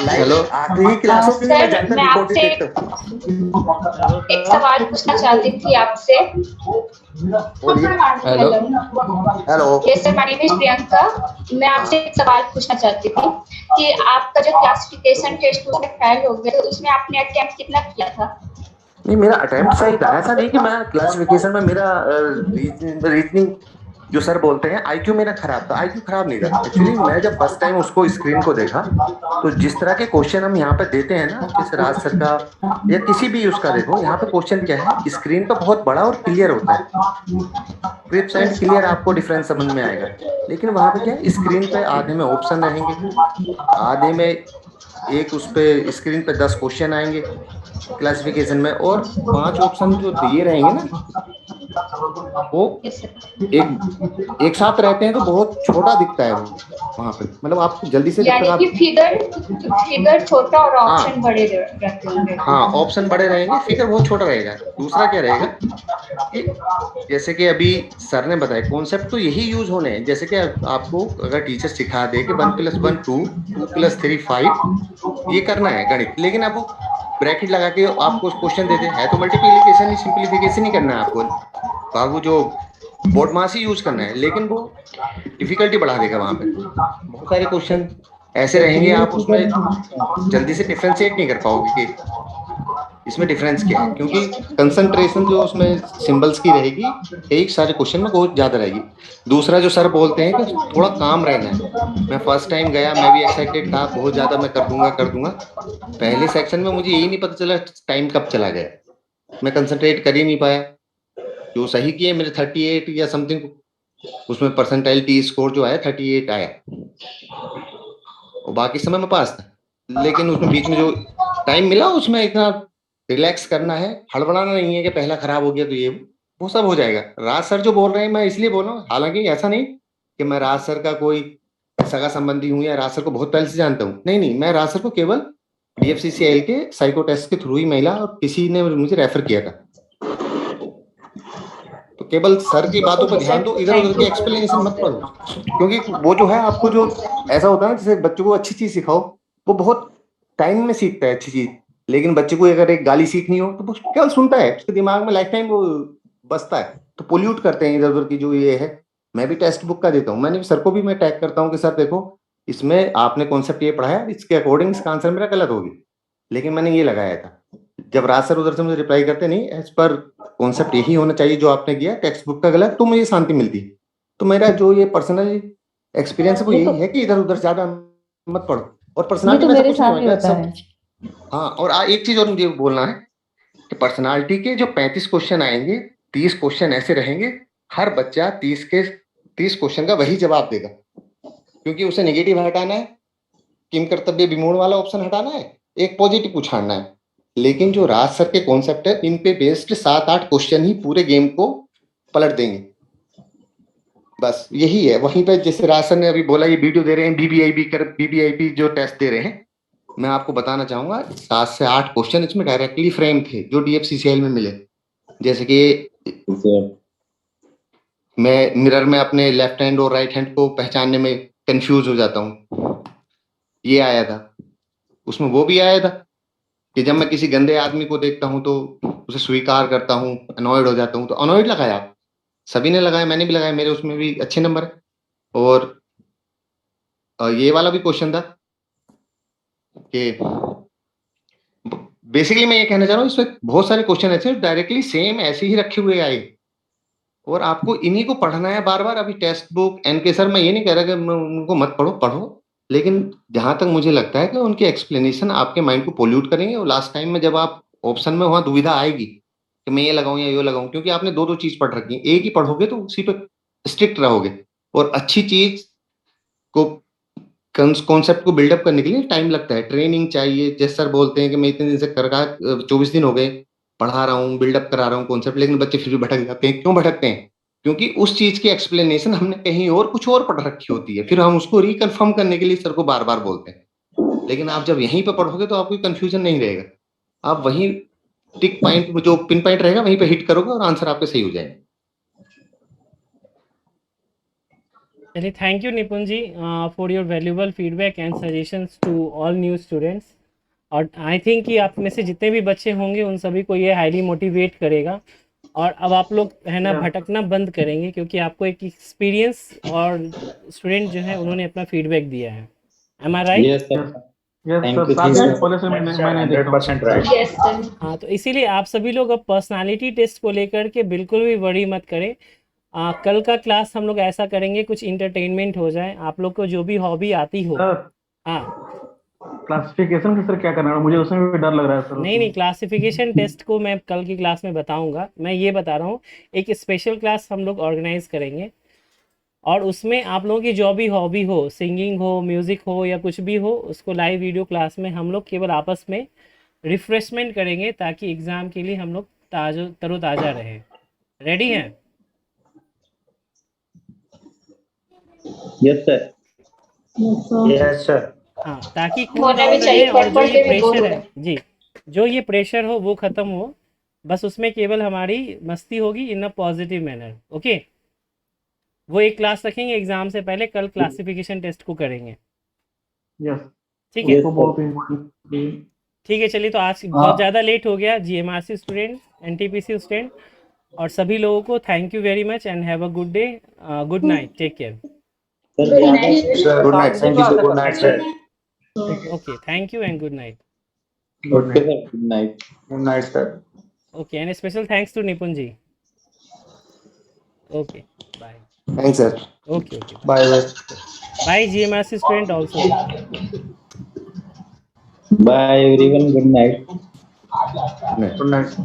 हेलो आखिरी क्लासों की मैं जानता मैं रिपोर्ट आपसे देखता हूं। एक सवाल पूछना चाहती थी आपसे। Hello hello yes sir, my name is Priyanka. मैं आपसे एक सवाल पूछना चाहती थी कि आपका जो क्लासिफिकेशन टेस्ट उसमें फेल हो गया, तो उसमें आपने अटेम्प्ट कितना किया था? नहीं, मेरा अटेम्प्ट सही था, ऐसा नहीं कि मैं क्लासिफिकेशन में मेरा रीजनिंग जो सर बोलते हैं IQ मेरा खराब था, IQ खराब नहीं था एक्चुअली। मैं जब फर्स्ट टाइम उसको स्क्रीन को देखा तो जिस तरह के क्वेश्चन हम यहाँ पे देते हैं ना, जैसे राज सर का या किसी भी उसका देखो, यहाँ पे क्वेश्चन क्या है, स्क्रीन पे बहुत बड़ा और क्लियर होता है, क्रिप्स एंड क्लियर आपको डिफरेंस समझ में आएगा। लेकिन वहां पे क्या है, स्क्रीन पे आधे में ऑप्शन रहेंगे, आधे में एक उस पे स्क्रीन पे 10 क्वेश्चन आएंगे क्लासिफिकेशन में, और 5 ऑप्शन जो दिए रहेंगे ना वो एक साथ रहते हैं, तो बहुत छोटा दिखता है वो वहां पे, मतलब आपको जल्दी से यानी कि फिगर छोटा और ऑप्शन बड़े रहते होंगे। हाँ, ऑप्शन बड़े रहेंगे, फिगर बहुत छोटा रहेगा। दूसरा क्या रहेगा कि जैसे कि अभी सर ने बताया, कॉन्सेप्ट तो यही यूज होने हैं। जैसे कि आपको अगर टीचर सिखा दे कि 1+1 2, 2+3 5 ये करना है गणित, लेकिन आपको ब्रैकेट लगा के आपको क्वेश्चन देते हैं तो मल्टीप्लिकेशन ही सिंप्लीफिकेशन ही करना है आपको, बाबू जो बोर्ड मास ही यूज करना है, लेकिन वो डिफिकल्टी बढ़ा देगा। वहां पे बहुत सारे क्वेश्चन ऐसे रहेंगे, आप उसमें जल्दी से डिफरेंशिएट नहीं कर पाओगे कि इसमें डिफरेंस क्या है, क्योंकि कंसंट्रेशन जो उसमें सिंबल्स की रहेगी एक सारे क्वेश्चन में बहुत ज्यादा रहेगी। दूसरा जो सर बोलते हैं कि थोड़ा काम रहना है। मैं फर्स्ट टाइम गया, मैं भी एक्साइटेड था बहुत ज्यादा, मैं कर दूंगा। पहले सेक्शन में मुझे यही नहीं पता चला टाइम कब चला गया, मैं कंसंट्रेट कर ही नहीं पाया। जो सही किए मेरे 38 या समथिंग, उसमें परसेंटाइल टी स्कोर जो आया 38 आया, और बाकी समय में पास था। लेकिन उसमें बीच में जो टाइम मिला उसमें इतना रिलैक्स करना है, हड़बड़ाना नहीं है कि पहला खराब हो गया तो ये वो सब हो जाएगा। राज सर जो बोल रहे हैं मैं इसलिए बोल रहा हूँ, हालांकि ऐसा नहीं कि मैं राज सर का कोई सगा संबंधी हूँ या राज सर को बहुत पहले से जानता हूँ, नहीं, मैं राज सर को केवल DFCCIL के साइको टेस्ट के थ्रू ही महिला और किसी ने मुझे रेफर किया था। तो केवल सर की बातों पर ध्यान दो, इधर उधर की एक्सप्लेनेशन मत पढ़ो, क्योंकि वो जो है आपको जो ऐसा होता है ना, जैसे बच्चों को अच्छी चीज सिखाओ, वो बहुत टाइम में सीखता है अच्छी चीज, लेकिन बच्चे को अगर एक गाली सीखनी हो तो वो केवल सुनता है, उसके दिमाग में लाइफ टाइम वो बसता है। तो पोल्यूट करते हैं इधर उधर की जो ये है। मैं भी टेक्स्ट बुक का देता हूँ, मैंने सर को भी मैं टैग करता हूँ कि सर देखो इसमें आपने कॉन्सेप्ट ये पढ़ाया, इसके अकॉर्डिंग इसका आंसर मेरा गलत होगी, लेकिन मैंने ये लगाया था। जब राज सर उधर से मुझे रिप्लाई करते नहीं एज पर कॉन्सेप्ट यही होना चाहिए जो आपने किया, टेक्स्ट बुक का गलत, तो मुझे शांति मिलती। तो मेरा जो ये पर्सनल एक्सपीरियंस है वो यही है कि इधर उधर ज्यादा मत पढ़ो। और पर्सनालिटी मेरे साथ भी होता है। हाँ, और एक चीज और मुझे बोलना है कि पर्सनालिटी के जो 35 क्वेश्चन आएंगे, 30 क्वेश्चन ऐसे रहेंगे, हर बच्चा 30 क्वेश्चन का वही जवाब देगा, क्योंकि उसे नेगेटिव हटाना है, किम कर्तव्य विमूढ़ वाला ऑप्शन हटाना है, एक पॉजिटिव छाड़ना है। लेकिन जो राज सर के कॉन्सेप्ट है, इन पे बेस्ड 7-8 क्वेश्चन ही पूरे गेम को पलट देंगे। बस यही है। वहीं पे जैसे राज सर ने अभी बोला ये वीडियो दे रहे हैं BBIP जो टेस्ट दे रहे हैं, मैं आपको बताना चाहूंगा 7 से 8 क्वेश्चन इसमें डायरेक्टली फ्रेम थे जो DFCCIL में मिले। जैसे कि मैं मिरर में अपने लेफ्ट हैंड और राइट हैंड को पहचानने में कंफ्यूज हो जाता हूँ, ये आया था। उसमें वो भी आया था कि जब मैं किसी गंदे आदमी को देखता हूं तो उसे स्वीकार करता हूं, अनॉयड हो जाता हूं। तो अनॉयड लगाया, सभी ने लगाया, मैंने भी लगाया, मेरे उसमें भी अच्छे नंबर है। और ये वाला भी क्वेश्चन था कि बेसिकली मैं ये कहना चाह रहा हूँ, इसमें बहुत सारे क्वेश्चन ऐसे डायरेक्टली सेम ऐसे ही रखे हुए आए और आपको इन्हीं को पढ़ना है बार बार। अभी टेक्स्ट बुक एनके सर, मैं ये नहीं कह रहा कि उनको मत पढ़ो, लेकिन जहां तक मुझे लगता है कि उनकी एक्सप्लेनेशन आपके माइंड को पोल्यूट करेंगे। और लास्ट टाइम में जब आप ऑप्शन में वहां दुविधा आएगी कि मैं ये लगाऊं या ये लगाऊं, क्योंकि आपने दो चीज पढ़ रखी है, एक ही पढ़ोगे तो उसी पे स्ट्रिक्ट रहोगे। और अच्छी चीज को, कॉन्सेप्ट को बिल्डअप करने के लिए टाइम लगता है, ट्रेनिंग चाहिए। जैसे सर बोलते हैं कि मैं इतने दिन से 24 दिन हो गए पढ़ा रहा हूँ, बिल्डअप करा रहा हूँ कॉन्सेप्ट, लेकिन बच्चे फिर भी भटक जाते हैं। क्यों भटकते हैं? क्योंकि उस चीज की एक्सप्लेनेशन हमने कहीं और कुछ और पढ़ रखी होती है, फिर हम उसको रिकन्फर्म करने के लिए सर को बार बार बोलते हैं। लेकिन आप जब यहीं पे पढ़ोगे तो आपको कंफ्यूजन नहीं रहेगा, आप वहीं टिक पॉइंट जो पिन पॉइंट रहेगा वहीं पे हिट करोगे और आंसर आपके सही हो जाएगा। चलिए, thank you Nipun ji for your valuable feedback and suggestions to all new students. और आई थिंक कि आप में से जितने भी बच्चे होंगे उन सभी को ये हाईली मोटिवेट करेगा, और अब आप लोग है ना भटकना बंद करेंगे, क्योंकि आपको एक एक्सपीरियंस और स्टूडेंट जो है उन्होंने अपना फीडबैक दिया है। M I right? हाँ, तो इसीलिए आप सभी लोग अब पर्सनालिटी टेस्ट को लेकर के बिल्कुल भी वरी मत करें। कल का क्लास हम लोग ऐसा करेंगे कुछ इंटरटेनमेंट हो जाए, आप लोग को जो भी हॉबी आती हो। हाँ, क्लासिफिकेशन का सर क्या करना है, मुझे उसमें भी डर लग रहा है सर। नहीं, क्लासिफिकेशन टेस्ट को मैं कल की क्लास में बताऊंगा। मैं ये बता रहा हूँ एक स्पेशल क्लास हम लोग ऑर्गेनाइज करेंगे, और उसमें आप लोगों की जो भी हॉबी हो, सिंगिंग हो, म्यूज़िक हो या कुछ भी हो, उसको लाइव वीडियो क्लास में हम लोग केवल आपस में रिफ्रेशमेंट करेंगे, ताकि एग्ज़ाम के लिए हम लोग तरोताज़ा रहें। रेडी हैं? Yes sir. Yes sir. हाँ, ताकि कूल डाउन रहे और जो ये प्रेशर है जी, जो ये प्रेशर हो वो ख़त्म हो, बस उसमें केवल हमारी मस्ती होगी इन अ पॉजिटिव मैनर। ओके, वो एक क्लास रखेंगे एग्जाम से पहले, कल क्लासिफिकेशन टेस्ट को करेंगे। यस, ठीक है, ठीक है। चलिए, तो आज बहुत ज़्यादा लेट हो गया। GMRC स्टूडेंट, NTPC स्टूडेंट और सभी लोगों को thank you very much and have a good day, good night, take care. Good night, thank you sir, good night sir. Okay, thank you and good night. Good night. Good night sir. Okay, and a special thanks to Nipun ji. Okay, bye. Thanks sir. Okay. Bye. Bye GMRC student also. Bye everyone, good night. Good night.